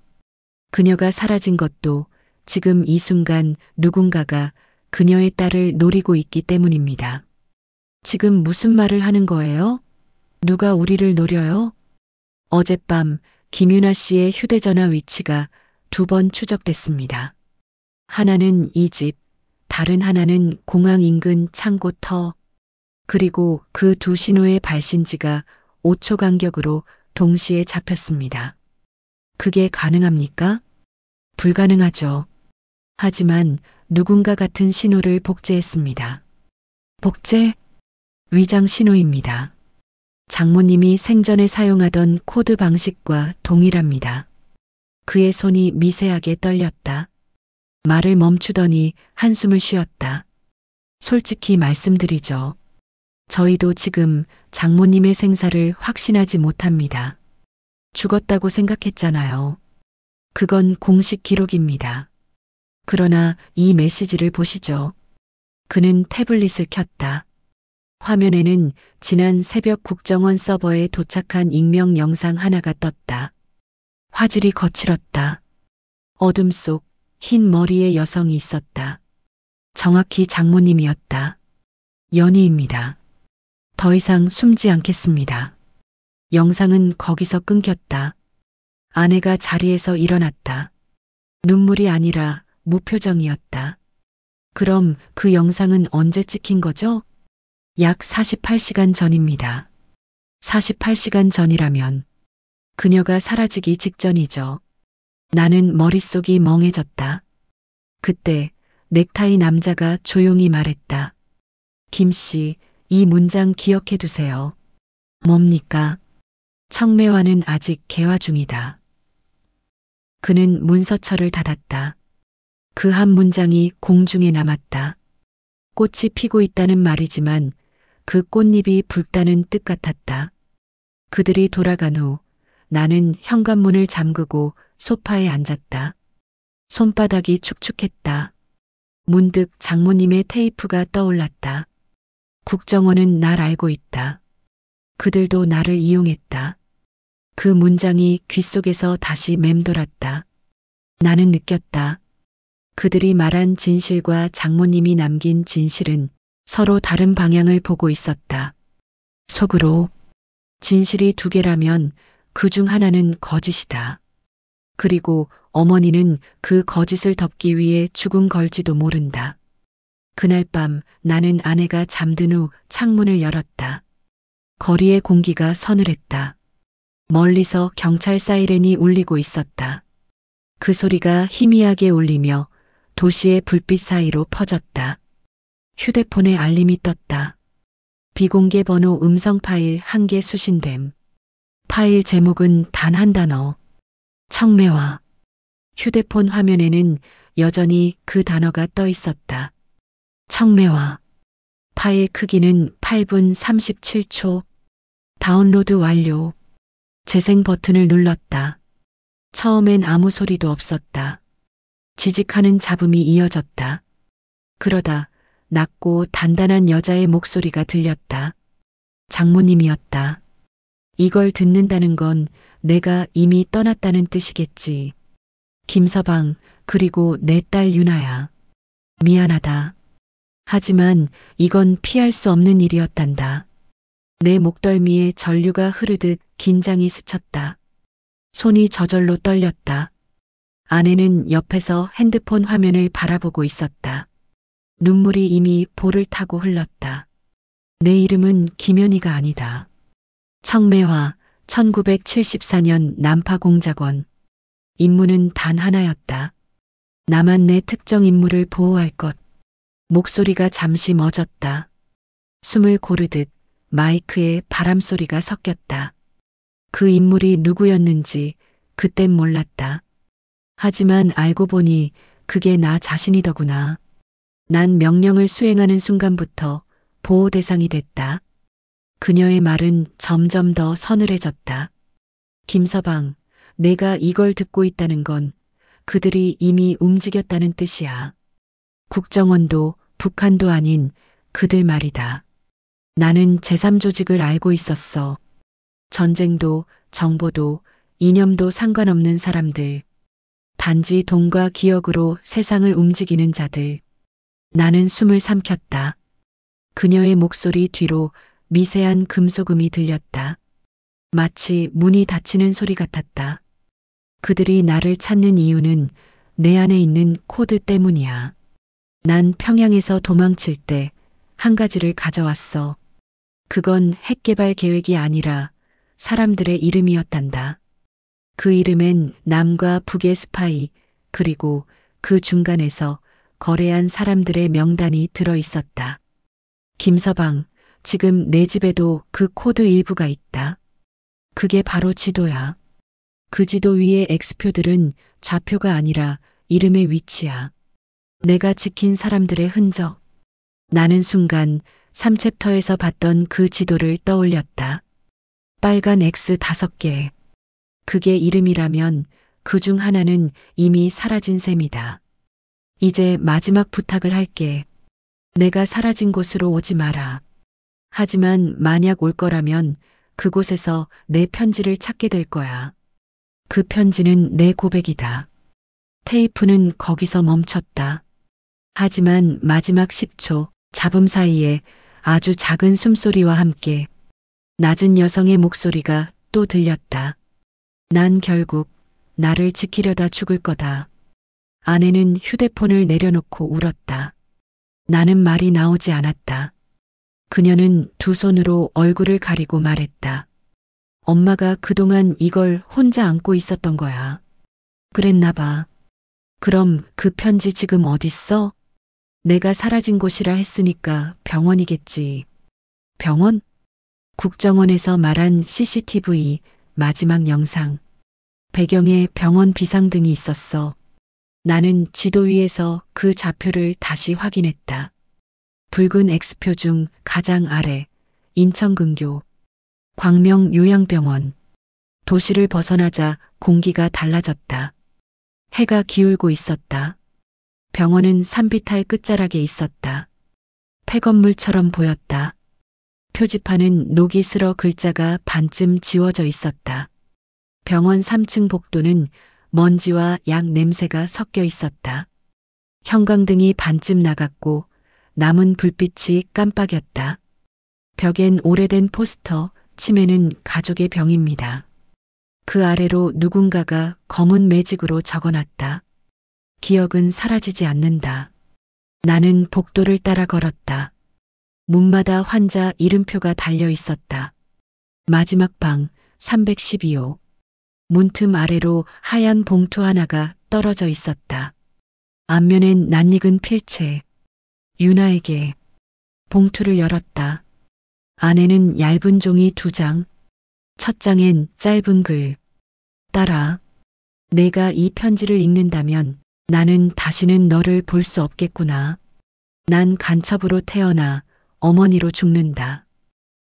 그녀가 사라진 것도 지금 이 순간 누군가가 그녀의 딸을 노리고 있기 때문입니다. 지금 무슨 말을 하는 거예요? 누가 우리를 노려요? 어젯밤 김유나 씨의 휴대전화 위치가 2번 추적됐습니다. 하나는 이 집, 다른 하나는 공항 인근 창고 터, 그리고 그 두 신호의 발신지가 5초 간격으로 동시에 잡혔습니다. 그게 가능합니까? 불가능하죠. 하지만 누군가 같은 신호를 복제했습니다. 복제? 위장 신호입니다. 장모님이 생전에 사용하던 코드 방식과 동일합니다. 그의 손이 미세하게 떨렸다. 말을 멈추더니 한숨을 쉬었다. 솔직히 말씀드리죠. 저희도 지금 장모님의 생사를 확신하지 못합니다. 죽었다고 생각했잖아요. 그건 공식 기록입니다. 그러나 이 메시지를 보시죠. 그는 태블릿을 켰다. 화면에는 지난 새벽 국정원 서버에 도착한 익명 영상 하나가 떴다. 화질이 거칠었다. 어둠 속 흰 머리의 여성이 있었다. 정확히 장모님이었다. 연희입니다. 더 이상 숨지 않겠습니다. 영상은 거기서 끊겼다. 아내가 자리에서 일어났다. 눈물이 아니라 무표정이었다. 그럼 그 영상은 언제 찍힌 거죠? 약 48시간 전입니다. 48시간 전이라면 그녀가 사라지기 직전이죠. 나는 머릿속이 멍해졌다. 그때 넥타이 남자가 조용히 말했다. 김 씨, 이 문장 기억해 두세요. 뭡니까? 청매와는 아직 개화 중이다. 그는 문서철을 닫았다. 그 한 문장이 공중에 남았다. 꽃이 피고 있다는 말이지만 그 꽃잎이 붉다는 뜻 같았다. 그들이 돌아간 후 나는 현관문을 잠그고 소파에 앉았다. 손바닥이 축축했다. 문득 장모님의 테이프가 떠올랐다. 국정원은 날 알고 있다. 그들도 나를 이용했다. 그 문장이 귓속에서 다시 맴돌았다. 나는 느꼈다. 그들이 말한 진실과 장모님이 남긴 진실은 서로 다른 방향을 보고 있었다. 속으로 진실이 두 개라면 그 중 하나는 거짓이다. 그리고 어머니는 그 거짓을 덮기 위해 죽은 걸지도 모른다. 그날 밤 나는 아내가 잠든 후 창문을 열었다. 거리의 공기가 서늘했다. 멀리서 경찰 사이렌이 울리고 있었다. 그 소리가 희미하게 울리며 도시의 불빛 사이로 퍼졌다. 휴대폰에 알림이 떴다. 비공개 번호 음성 파일 1개 수신됨. 파일 제목은 단 한 단어. 청매화. 휴대폰 화면에는 여전히 그 단어가 떠 있었다. 청매화. 파일 크기는 8분 37초. 다운로드 완료. 재생 버튼을 눌렀다. 처음엔 아무 소리도 없었다. 지직하는 잡음이 이어졌다. 그러다 낮고 단단한 여자의 목소리가 들렸다. 장모님이었다. 이걸 듣는다는 건 내가 이미 떠났다는 뜻이겠지. 김서방, 그리고 내 딸 유나야. 미안하다. 하지만 이건 피할 수 없는 일이었단다. 내 목덜미에 전류가 흐르듯 긴장이 스쳤다. 손이 저절로 떨렸다. 아내는 옆에서 핸드폰 화면을 바라보고 있었다. 눈물이 이미 볼을 타고 흘렀다. 내 이름은 김연희가 아니다. 청매화 1974년 난파공작원. 임무는 단 하나였다. 나만 내 특정 인물을 보호할 것. 목소리가 잠시 멎었다. 숨을 고르듯 마이크에 바람 소리가 섞였다. 그 인물이 누구였는지 그땐 몰랐다. 하지만 알고 보니 그게 나 자신이더구나. 난 명령을 수행하는 순간부터 보호 대상이 됐다. 그녀의 말은 점점 더 서늘해졌다. 김서방, 내가 이걸 듣고 있다는 건 그들이 이미 움직였다는 뜻이야. 국정원도 북한도 아닌 그들 말이다. 나는 제3조직을 알고 있었어. 전쟁도 정보도 이념도 상관없는 사람들. 단지 돈과 기억으로 세상을 움직이는 자들. 나는 숨을 삼켰다. 그녀의 목소리 뒤로 미세한 금소금이 들렸다. 마치 문이 닫히는 소리 같았다. 그들이 나를 찾는 이유는 내 안에 있는 코드 때문이야. 난 평양에서 도망칠 때 한 가지를 가져왔어. 그건 핵개발 계획이 아니라 사람들의 이름이었단다. 그 이름엔 남과 북의 스파이, 그리고 그 중간에서 거래한 사람들의 명단이 들어 있었다. 김서방, 지금 내 집에도 그 코드 일부가 있다. 그게 바로 지도야. 그 지도 위의 X표들은 좌표가 아니라 이름의 위치야. 내가 지킨 사람들의 흔적. 나는 순간 3챕터에서 봤던 그 지도를 떠올렸다. 빨간 X 5개. 그게 이름이라면 그 중 하나는 이미 사라진 셈이다. 이제 마지막 부탁을 할게. 내가 사라진 곳으로 오지 마라. 하지만 만약 올 거라면 그곳에서 내 편지를 찾게 될 거야. 그 편지는 내 고백이다. 테이프는 거기서 멈췄다. 하지만 마지막 10초 잡음 사이에 아주 작은 숨소리와 함께 낮은 여성의 목소리가 또 들렸다. 난 결국 나를 지키려다 죽을 거다. 아내는 휴대폰을 내려놓고 울었다. 나는 말이 나오지 않았다. 그녀는 두 손으로 얼굴을 가리고 말했다. 엄마가 그동안 이걸 혼자 안고 있었던 거야. 그랬나 봐. 그럼 그 편지 지금 어딨어? 내가 사라진 곳이라 했으니까 병원이겠지. 병원? 국정원에서 말한 CCTV 마지막 영상. 배경에 병원 비상등이 있었어. 나는 지도 위에서 그 좌표를 다시 확인했다. 붉은 X표 중 가장 아래 인천근교 광명 요양병원. 도시를 벗어나자 공기가 달라졌다. 해가 기울고 있었다. 병원은 산비탈 끝자락에 있었다. 폐건물처럼 보였다. 표지판은 녹이 슬어 글자가 반쯤 지워져 있었다. 병원 3층 복도는 먼지와 약 냄새가 섞여 있었다. 형광등이 반쯤 나갔고 남은 불빛이 깜빡였다. 벽엔 오래된 포스터, 치매는 가족의 병입니다. 그 아래로 누군가가 검은 매직으로 적어놨다. 기억은 사라지지 않는다. 나는 복도를 따라 걸었다. 문마다 환자 이름표가 달려 있었다. 마지막 방 312호. 문틈 아래로 하얀 봉투 하나가 떨어져 있었다. 앞면엔 낯익은 필체. 유나에게. 봉투를 열었다. 안에는 얇은 종이 2장. 첫 장엔 짧은 글. 딸아, 내가 이 편지를 읽는다면 나는 다시는 너를 볼 수 없겠구나. 난 간첩으로 태어나 어머니로 죽는다.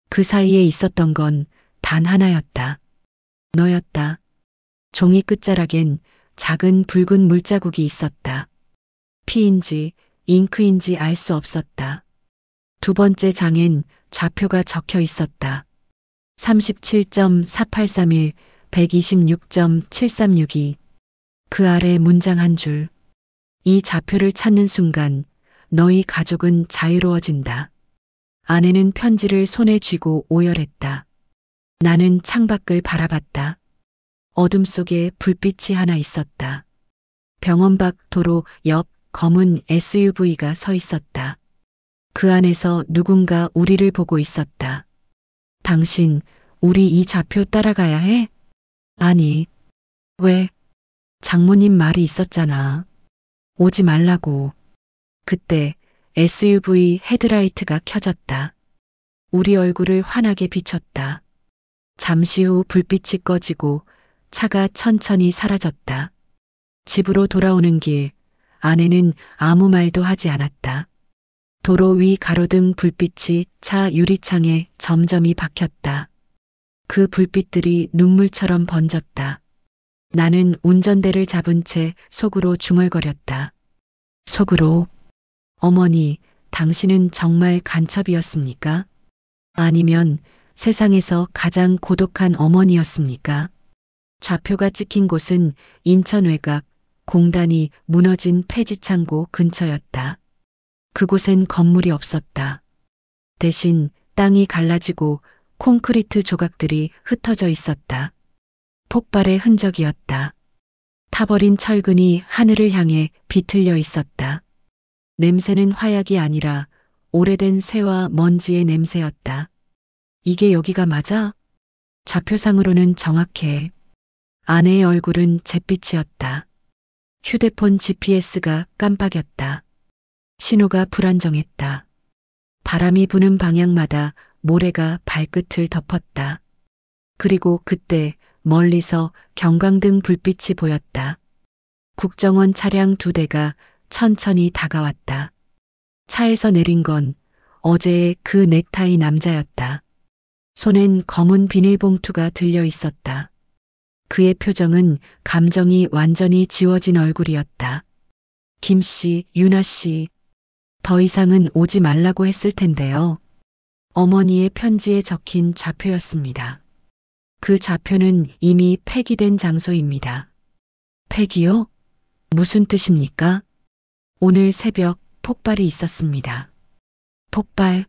그 사이에 있었던 건 단 하나였다. 너였다. 종이 끝자락엔 작은 붉은 물자국이 있었다. 피인지 잉크인지 알 수 없었다. 2번째 장엔 좌표가 적혀 있었다. 37.4831, 126.7362. 그 아래 문장 한 줄. 이 좌표를 찾는 순간 너희 가족은 자유로워진다. 아내는 편지를 손에 쥐고 오열했다. 나는 창밖을 바라봤다. 어둠 속에 불빛이 하나 있었다. 병원 밖 도로 옆 검은 SUV가 서 있었다. 그 안에서 누군가 우리를 보고 있었다. 당신, 우리 이 좌표 따라가야 해? 아니. 왜? 장모님 말이 있었잖아. 오지 말라고. 그때 SUV 헤드라이트가 켜졌다. 우리 얼굴을 환하게 비췄다. 잠시 후 불빛이 꺼지고 차가 천천히 사라졌다. 집으로 돌아오는 길, 아내는 아무 말도 하지 않았다. 도로 위 가로등 불빛이 차 유리창에 점점이 박혔다. 그 불빛들이 눈물처럼 번졌다. 나는 운전대를 잡은 채 속으로 중얼거렸다. 속으로, 어머니, 당신은 정말 간첩이었습니까? 아니면 세상에서 가장 고독한 어머니였습니까? 좌표가 찍힌 곳은 인천 외곽 공단이 무너진 폐지창고 근처였다. 그곳엔 건물이 없었다. 대신 땅이 갈라지고 콘크리트 조각들이 흩어져 있었다. 폭발의 흔적이었다. 타버린 철근이 하늘을 향해 비틀려 있었다. 냄새는 화약이 아니라 오래된 쇠와 먼지의 냄새였다. 이게 여기가 맞아? 좌표상으로는 정확해. 아내의 얼굴은 잿빛이었다. 휴대폰 GPS가 깜빡였다. 신호가 불안정했다. 바람이 부는 방향마다 모래가 발끝을 덮었다. 그리고 그때 멀리서 경광등 불빛이 보였다. 국정원 차량 2대가 천천히 다가왔다. 차에서 내린 건 어제의 그 넥타이 남자였다. 손엔 검은 비닐봉투가 들려 있었다. 그의 표정은 감정이 완전히 지워진 얼굴이었다. 김 씨, 유나 씨, 더 이상은 오지 말라고 했을 텐데요. 어머니의 편지에 적힌 좌표였습니다. 그 좌표는 이미 폐기된 장소입니다. 폐기요? 무슨 뜻입니까? 오늘 새벽 폭발이 있었습니다. 폭발?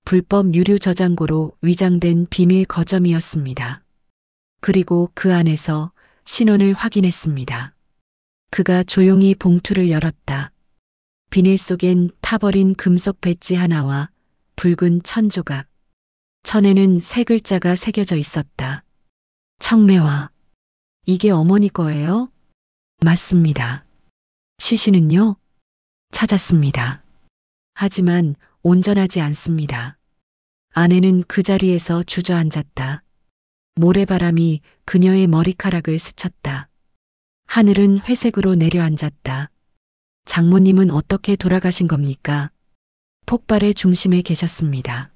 불법 유류 저장고로 위장된 비밀 거점이었습니다. 그리고 그 안에서 신원을 확인했습니다. 그가 조용히 봉투를 열었다. 비닐 속엔 타버린 금속 배지 하나와 붉은 천 조각. 천에는 3글자가 새겨져 있었다. 청매화. 이게 어머니 거예요? 맞습니다. 시신은요? 찾았습니다. 하지만 온전하지 않습니다. 아내는 그 자리에서 주저앉았다. 모래바람이 그녀의 머리카락을 스쳤다. 하늘은 회색으로 내려앉았다. 장모님은 어떻게 돌아가신 겁니까? 폭발의 중심에 계셨습니다.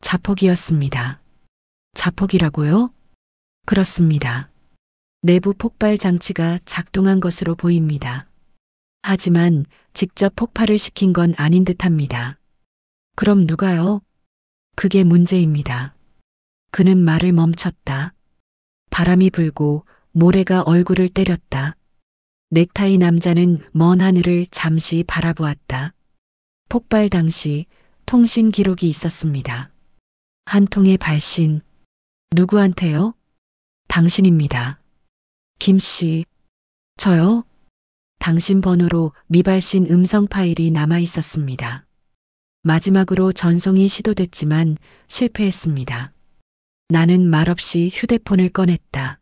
자폭이었습니다. 자폭이라고요? 그렇습니다. 내부 폭발 장치가 작동한 것으로 보입니다. 하지만 직접 폭발을 시킨 건 아닌 듯합니다. 그럼 누가요? 그게 문제입니다. 그는 말을 멈췄다. 바람이 불고 모래가 얼굴을 때렸다. 넥타이 남자는 먼 하늘을 잠시 바라보았다. 폭발 당시 통신 기록이 있었습니다. 한 통의 발신. 누구한테요? 당신입니다. 김 씨. 저요? 당신 번호로 미발신 음성 파일이 남아 있었습니다. 마지막으로 전송이 시도됐지만 실패했습니다. 나는 말없이 휴대폰을 꺼냈다.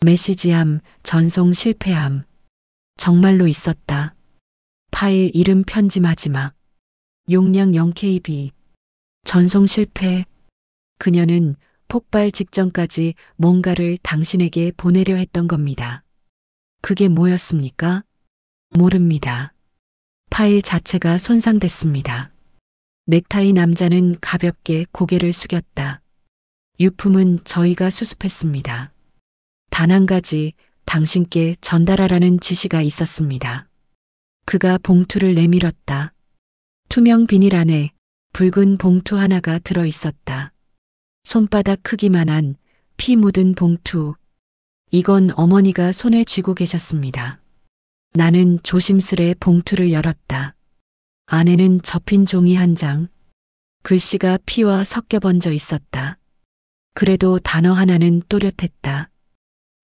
메시지함, 전송 실패함. 정말로 있었다. 파일 이름 편지 마지막. 용량 0KB. 전송 실패. 그녀는 폭발 직전까지 뭔가를 당신에게 보내려 했던 겁니다. 그게 뭐였습니까? 모릅니다. 파일 자체가 손상됐습니다. 넥타이 남자는 가볍게 고개를 숙였다. 유품은 저희가 수습했습니다. 단 한 가지 당신께 전달하라는 지시가 있었습니다. 그가 봉투를 내밀었다. 투명 비닐 안에 붉은 봉투 하나가 들어 있었다. 손바닥 크기만한 피 묻은 봉투. 이건 어머니가 손에 쥐고 계셨습니다. 나는 조심스레 봉투를 열었다. 안에는 접힌 종이 한 장. 글씨가 피와 섞여 번져 있었다. 그래도 단어 하나는 또렷했다.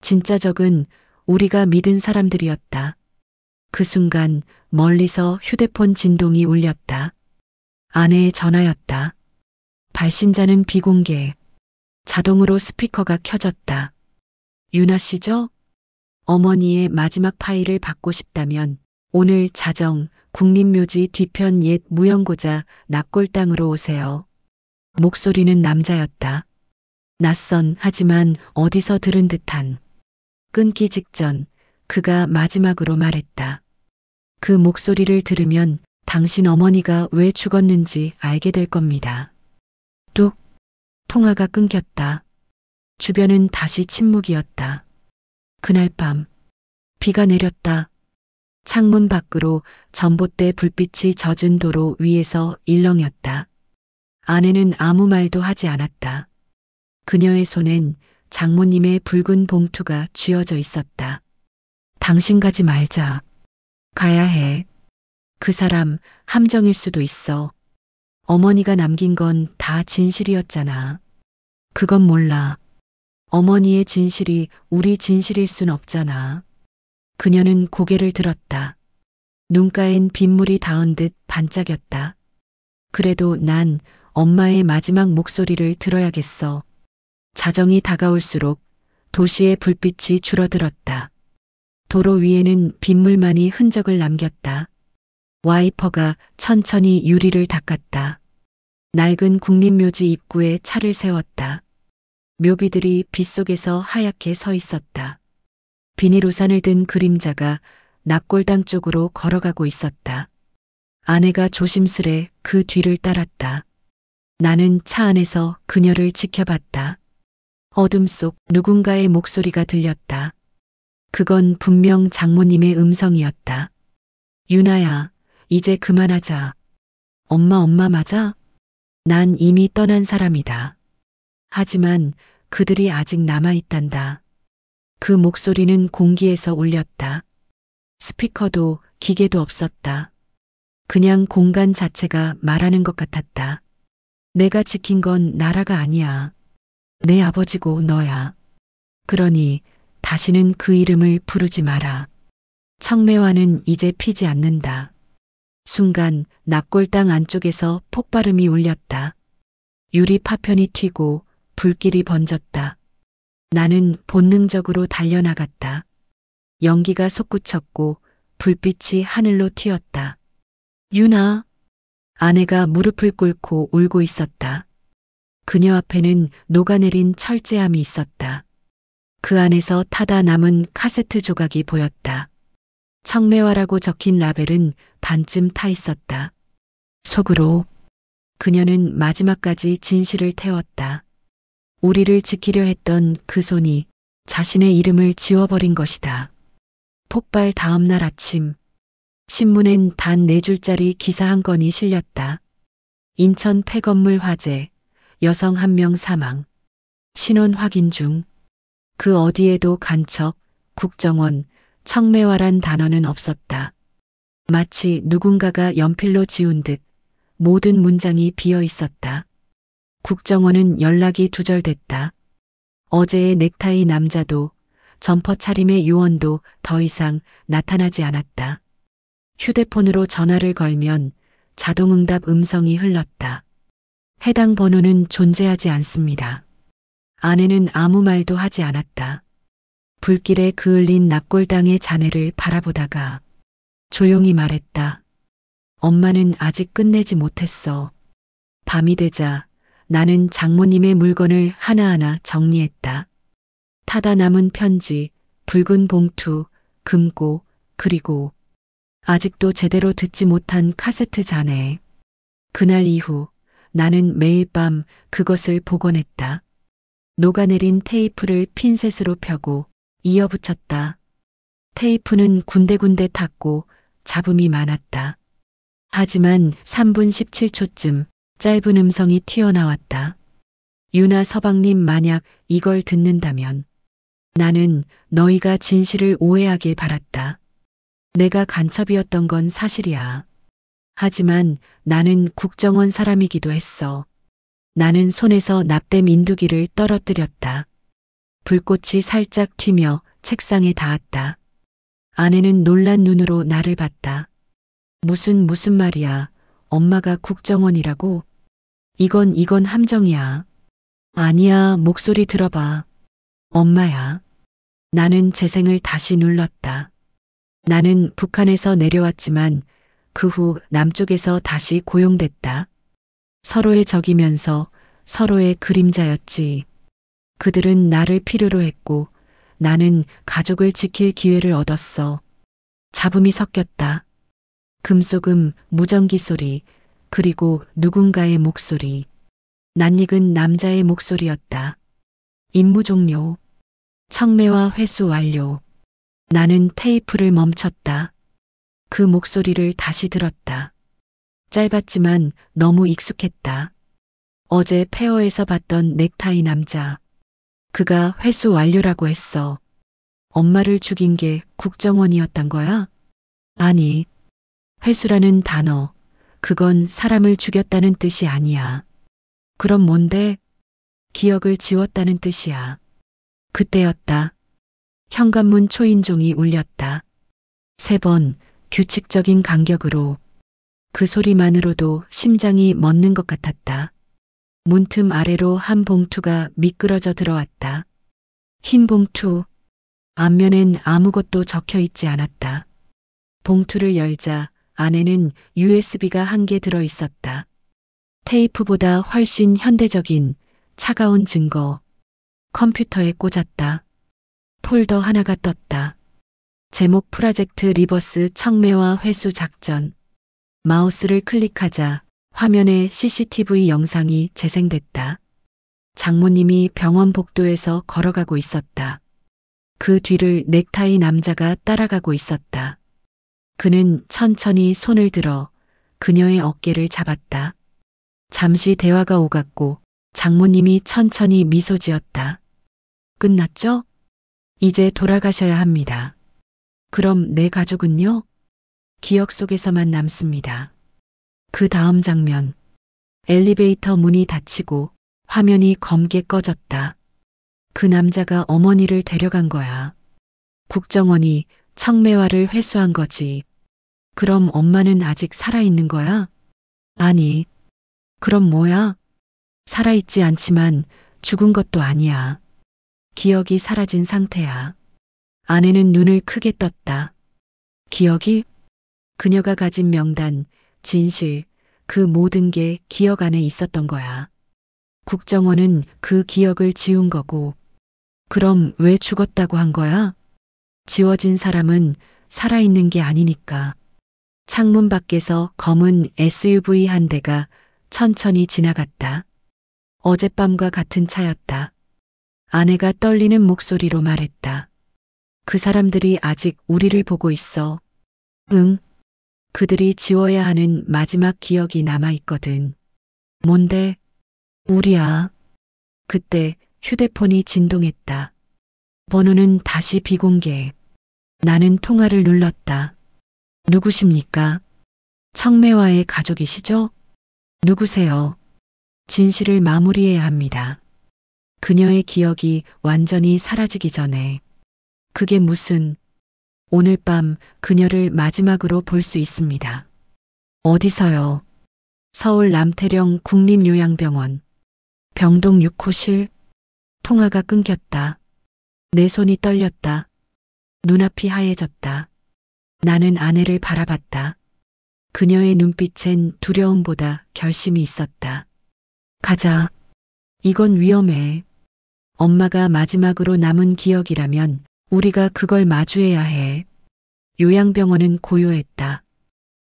진짜 적은 우리가 믿은 사람들이었다. 그 순간 멀리서 휴대폰 진동이 울렸다. 아내의 전화였다. 발신자는 비공개. 자동으로 스피커가 켜졌다. 유나 씨죠? 어머니의 마지막 파일을 받고 싶다면 오늘 자정 국립묘지 뒤편 옛 무형고자 납골당으로 오세요. 목소리는 남자였다. 낯선 하지만 어디서 들은 듯한. 끊기 직전 그가 마지막으로 말했다. 그 목소리를 들으면 당신 어머니가 왜 죽었는지 알게 될 겁니다. 뚝. 통화가 끊겼다. 주변은 다시 침묵이었다. 그날 밤 비가 내렸다. 창문 밖으로 전봇대 불빛이 젖은 도로 위에서 일렁였다. 아내는 아무 말도 하지 않았다. 그녀의 손엔 장모님의 붉은 봉투가 쥐어져 있었다. 당신 가지 말자. 가야 해. 그 사람 함정일 수도 있어. 어머니가 남긴 건 다 진실이었잖아. 그건 몰라. 어머니의 진실이 우리 진실일 순 없잖아. 그녀는 고개를 들었다. 눈가엔 빗물이 닿은 듯 반짝였다. 그래도 난 엄마의 마지막 목소리를 들어야겠어. 자정이 다가올수록 도시의 불빛이 줄어들었다. 도로 위에는 빗물만이 흔적을 남겼다. 와이퍼가 천천히 유리를 닦았다. 낡은 국립묘지 입구에 차를 세웠다. 묘비들이 빗속에서 하얗게 서 있었다. 비닐 우산을 든 그림자가 납골당 쪽으로 걸어가고 있었다. 아내가 조심스레 그 뒤를 따랐다. 나는 차 안에서 그녀를 지켜봤다. 어둠 속 누군가의 목소리가 들렸다. 그건 분명 장모님의 음성이었다. 유나야, 이제 그만하자. 엄마 맞아? 난 이미 떠난 사람이다. 하지만 그들이 아직 남아있단다. 그 목소리는 공기에서 울렸다. 스피커도 기계도 없었다. 그냥 공간 자체가 말하는 것 같았다. 내가 지킨 건 나라가 아니야. 내 아버지고 너야. 그러니 다시는 그 이름을 부르지 마라. 청매화는 이제 피지 않는다. 순간 납골당 안쪽에서 폭발음이 울렸다. 유리 파편이 튀고 불길이 번졌다. 나는 본능적으로 달려나갔다. 연기가 솟구쳤고 불빛이 하늘로 튀었다. 유나. 아내가 무릎을 꿇고 울고 있었다. 그녀 앞에는 녹아내린 철제함이 있었다. 그 안에서 타다 남은 카세트 조각이 보였다. 청매화라고 적힌 라벨은 반쯤 타 있었다. 속으로 그녀는 마지막까지 진실을 태웠다. 우리를 지키려 했던 그 손이 자신의 이름을 지워버린 것이다. 폭발 다음 날 아침 신문엔 단 4줄짜리 기사 한 건이 실렸다. 인천 폐건물 화재, 여성 1명 사망, 신원 확인 중. 그 어디에도 간첩, 국정원, 청매화란 단어는 없었다. 마치 누군가가 연필로 지운 듯 모든 문장이 비어 있었다. 국정원은 연락이 두절됐다. 어제의 넥타이 남자도 점퍼 차림의 요원도 더 이상 나타나지 않았다. 휴대폰으로 전화를 걸면 자동응답 음성이 흘렀다. 해당 번호는 존재하지 않습니다. 아내는 아무 말도 하지 않았다. 불길에 그을린 납골당의 자네를 바라보다가 조용히 말했다. 엄마는 아직 끝내지 못했어. 밤이 되자 나는 장모님의 물건을 하나하나 정리했다. 타다 남은 편지, 붉은 봉투, 금고, 그리고 아직도 제대로 듣지 못한 카세트 잔해. 그날 이후 나는 매일 밤 그것을 복원했다. 녹아내린 테이프를 핀셋으로 펴고 이어붙였다. 테이프는 군데군데 탔고 잡음이 많았다. 하지만 3분 17초쯤 짧은 음성이 튀어나왔다. 유나 서방님 만약 이걸 듣는다면 나는 너희가 진실을 오해하길 바랐다. 내가 간첩이었던 건 사실이야. 하지만 나는 국정원 사람이기도 했어. 나는 손에서 납땜 인두기를 떨어뜨렸다. 불꽃이 살짝 튀며 책상에 닿았다. 아내는 놀란 눈으로 나를 봤다. 무슨 말이야. 엄마가 국정원이라고? 이건 함정이야. 아니야, 목소리 들어봐. 엄마야. 나는 재생을 다시 눌렀다. 나는 북한에서 내려왔지만 그 후 남쪽에서 다시 고용됐다. 서로의 적이면서 서로의 그림자였지. 그들은 나를 필요로 했고 나는 가족을 지킬 기회를 얻었어. 잡음이 섞였다. 금속음, 무전기 소리, 그리고 누군가의 목소리. 낯익은 남자의 목소리였다. 임무 종료. 청매화 회수 완료. 나는 테이프를 멈췄다. 그 목소리를 다시 들었다. 짧았지만 너무 익숙했다. 어제 페어에서 봤던 넥타이 남자. 그가 회수 완료라고 했어. 엄마를 죽인 게 국정원이었단 거야? 아니, 회수라는 단어, 그건 사람을 죽였다는 뜻이 아니야. 그럼 뭔데? 기억을 지웠다는 뜻이야. 그때였다. 현관문 초인종이 울렸다. 3번, 규칙적인 간격으로. 그 소리만으로도 심장이 멎는 것 같았다. 문틈 아래로 한 봉투가 미끄러져 들어왔다. 흰 봉투. 앞면엔 아무것도 적혀 있지 않았다. 봉투를 열자 안에는 USB가 1개 들어 있었다. 테이프보다 훨씬 현대적인 차가운 증거. 컴퓨터에 꽂았다. 폴더 하나가 떴다. 제목 프로젝트 리버스 청매화 회수 작전. 마우스를 클릭하자 화면에 CCTV 영상이 재생됐다. 장모님이 병원 복도에서 걸어가고 있었다. 그 뒤를 넥타이 남자가 따라가고 있었다. 그는 천천히 손을 들어 그녀의 어깨를 잡았다. 잠시 대화가 오갔고 장모님이 천천히 미소 지었다. 끝났죠? 이제 돌아가셔야 합니다. 그럼 내 가족은요? 기억 속에서만 남습니다. 그 다음 장면. 엘리베이터 문이 닫히고 화면이 검게 꺼졌다. 그 남자가 어머니를 데려간 거야. 국정원이 청매화를 회수한 거지. 그럼 엄마는 아직 살아있는 거야? 아니. 그럼 뭐야? 살아있지 않지만 죽은 것도 아니야. 기억이 사라진 상태야. 아내는 눈을 크게 떴다. 기억이? 그녀가 가진 명단, 진실, 그 모든 게 기억 안에 있었던 거야. 국정원은 그 기억을 지운 거고. 그럼 왜 죽었다고 한 거야? 지워진 사람은 살아있는 게 아니니까. 창문 밖에서 검은 SUV 한 대가 천천히 지나갔다. 어젯밤과 같은 차였다. 아내가 떨리는 목소리로 말했다. 그 사람들이 아직 우리를 보고 있어. 응. 그들이 지워야 하는 마지막 기억이 남아있거든. 뭔데? 우리야. 그때 휴대폰이 진동했다. 번호는 다시 비공개. 나는 통화를 눌렀다. 누구십니까? 청매와의 가족이시죠? 누구세요? 진실을 마무리해야 합니다. 그녀의 기억이 완전히 사라지기 전에. 그게 무슨... 오늘 밤 그녀를 마지막으로 볼 수 있습니다. 어디서요? 서울 남태령 국립요양병원. 병동 6호실. 통화가 끊겼다. 내 손이 떨렸다. 눈앞이 하얘졌다. 나는 아내를 바라봤다. 그녀의 눈빛엔 두려움보다 결심이 있었다. 가자. 이건 위험해. 엄마가 마지막으로 남은 기억이라면 우리가 그걸 마주해야 해. 요양병원은 고요했다.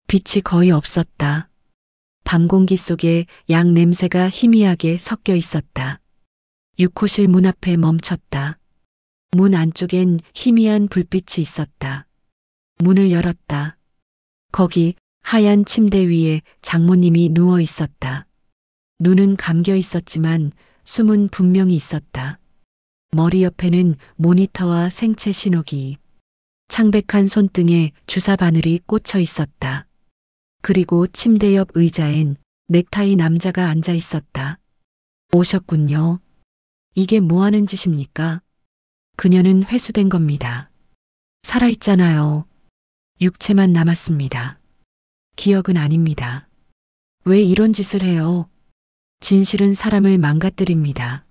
빛이 거의 없었다. 밤 공기 속에 약 냄새가 희미하게 섞여 있었다. 6호실 문 앞에 멈췄다. 문 안쪽엔 희미한 불빛이 있었다. 문을 열었다. 거기 하얀 침대 위에 장모님이 누워 있었다. 눈은 감겨 있었지만 숨은 분명히 있었다. 머리 옆에는 모니터와 생체 신호기, 창백한 손등에 주사 바늘이 꽂혀 있었다. 그리고 침대 옆 의자엔 넥타이 남자가 앉아 있었다. 오셨군요. 이게 뭐 하는 짓입니까? 그녀는 회수된 겁니다. 살아있잖아요. 육체만 남았습니다. 기억은 아닙니다. 왜 이런 짓을 해요? 진실은 사람을 망가뜨립니다.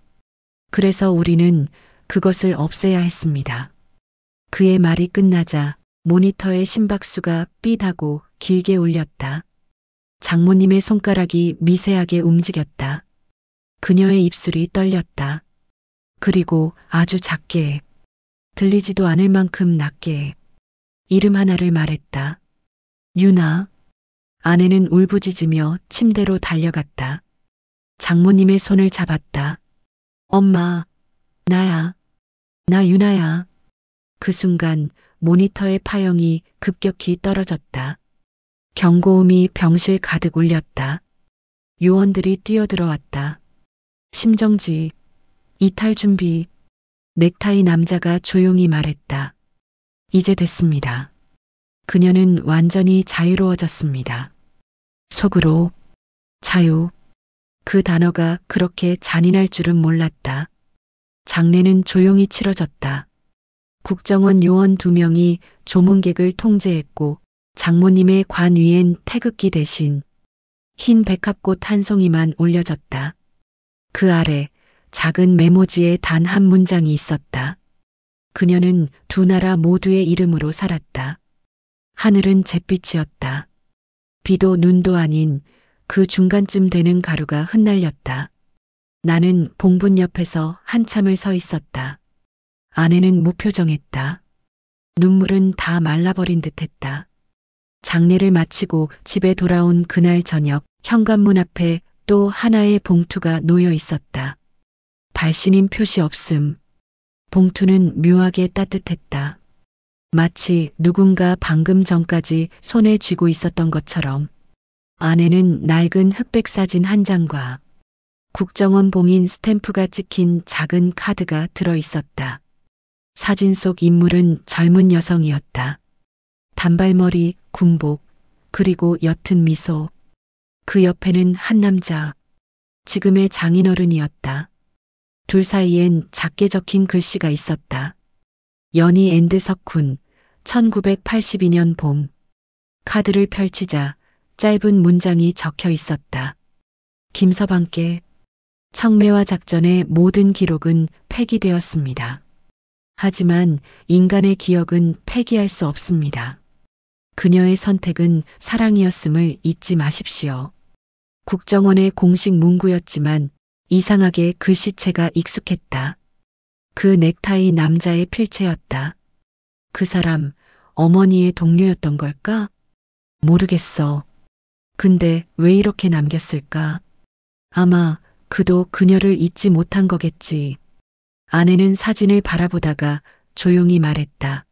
그래서 우리는 그것을 없애야 했습니다. 그의 말이 끝나자 모니터의 심박수가 삐하고 길게 울렸다. 장모님의 손가락이 미세하게 움직였다. 그녀의 입술이 떨렸다. 그리고 아주 작게, 들리지도 않을 만큼 낮게 이름 하나를 말했다. 유나. 아내는 울부짖으며 침대로 달려갔다. 장모님의 손을 잡았다. 엄마, 나야. 나 유나야. 그 순간 모니터의 파형이 급격히 떨어졌다. 경고음이 병실 가득 울렸다. 요원들이 뛰어들어왔다. 심정지, 이탈 준비. 넥타이 남자가 조용히 말했다. 이제 됐습니다. 그녀는 완전히 자유로워졌습니다. 속으로 자유. 그 단어가 그렇게 잔인할 줄은 몰랐다. 장례는 조용히 치러졌다. 국정원 요원 2명이 조문객을 통제했고 장모님의 관 위엔 태극기 대신 흰 백합꽃 한 송이만 올려졌다. 그 아래 작은 메모지에 단 한 문장이 있었다. 그녀는 두 나라 모두의 이름으로 살았다. 하늘은 잿빛이었다. 비도 눈도 아닌 그 중간쯤 되는 가루가 흩날렸다. 나는 봉분 옆에서 한참을 서 있었다. 아내는 무표정했다. 눈물은 다 말라버린 듯했다. 장례를 마치고 집에 돌아온 그날 저녁 현관문 앞에 또 하나의 봉투가 놓여 있었다. 발신인 표시 없음. 봉투는 묘하게 따뜻했다. 마치 누군가 방금 전까지 손에 쥐고 있었던 것처럼. 안에는 낡은 흑백 사진 한 장과 국정원 봉인 스탬프가 찍힌 작은 카드가 들어 있었다. 사진 속 인물은 젊은 여성이었다. 단발머리, 군복, 그리고 옅은 미소. 그 옆에는 한 남자, 지금의 장인어른이었다. 둘 사이엔 작게 적힌 글씨가 있었다. 연희 앤드 석훈, 1982년 봄. 카드를 펼치자 짧은 문장이 적혀 있었다. 김서방께 청매화 작전의 모든 기록은 폐기되었습니다. 하지만 인간의 기억은 폐기할 수 없습니다. 그녀의 선택은 사랑이었음을 잊지 마십시오. 국정원의 공식 문구였지만 이상하게 글씨체가 익숙했다. 그 넥타이 남자의 필체였다. 그 사람 어머니의 동료였던 걸까? 모르겠어. 근데 왜 이렇게 남겼을까? 아마 그도 그녀를 잊지 못한 거겠지. 아내는 사진을 바라보다가 조용히 말했다.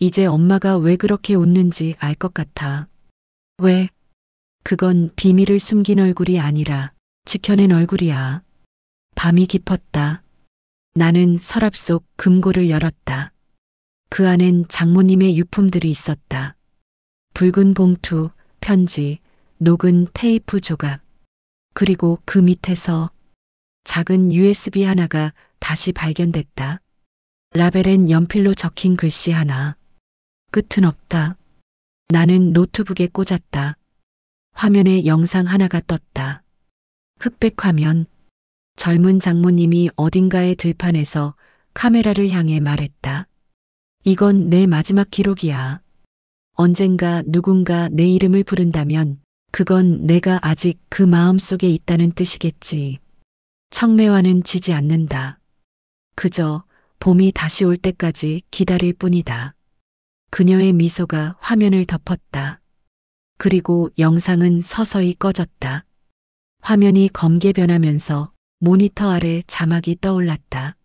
이제 엄마가 왜 그렇게 웃는지 알 것 같아. 왜? 그건 비밀을 숨긴 얼굴이 아니라 지켜낸 얼굴이야. 밤이 깊었다. 나는 서랍 속 금고를 열었다. 그 안엔 장모님의 유품들이 있었다. 붉은 봉투, 편지, 녹은 테이프 조각. 그리고 그 밑에서 작은 USB 하나가 다시 발견됐다. 라벨엔 연필로 적힌 글씨 하나. 끝은 없다. 나는 노트북에 꽂았다. 화면에 영상 하나가 떴다. 흑백 화면. 젊은 장모님이 어딘가의 들판에서 카메라를 향해 말했다. 이건 내 마지막 기록이야. 언젠가 누군가 내 이름을 부른다면 그건 내가 아직 그 마음 속에 있다는 뜻이겠지. 청매화는 지지 않는다. 그저 봄이 다시 올 때까지 기다릴 뿐이다. 그녀의 미소가 화면을 덮었다. 그리고 영상은 서서히 꺼졌다. 화면이 검게 변하면서 모니터 아래 자막이 떠올랐다.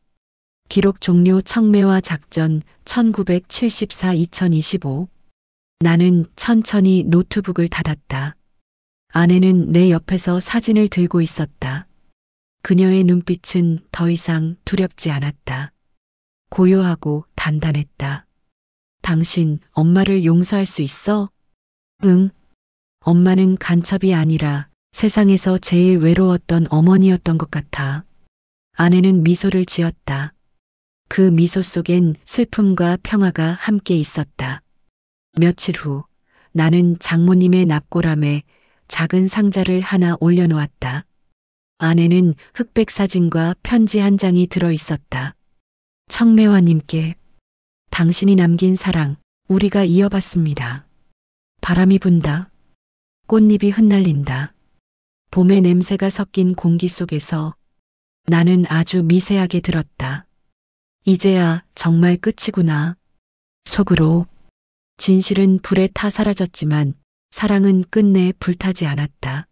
기록 종료 청매화 작전 1974-2025. 나는 천천히 노트북을 닫았다. 아내는 내 옆에서 사진을 들고 있었다. 그녀의 눈빛은 더 이상 두렵지 않았다. 고요하고 단단했다. 당신 엄마를 용서할 수 있어? 응. 엄마는 간첩이 아니라 세상에서 제일 외로웠던 어머니였던 것 같아. 아내는 미소를 지었다. 그 미소 속엔 슬픔과 평화가 함께 있었다. 며칠 후 나는 장모님의 납골함에 작은 상자를 하나 올려놓았다. 안에는 흑백 사진과 편지 한 장이 들어 있었다. 청매화님께 당신이 남긴 사랑 우리가 이어받습니다. 바람이 분다. 꽃잎이 흩날린다. 봄의 냄새가 섞인 공기 속에서 나는 아주 미세하게 들었다. 이제야 정말 끝이구나. 속으로 진실은 불에 타 사라졌지만 사랑은 끝내 불타지 않았다.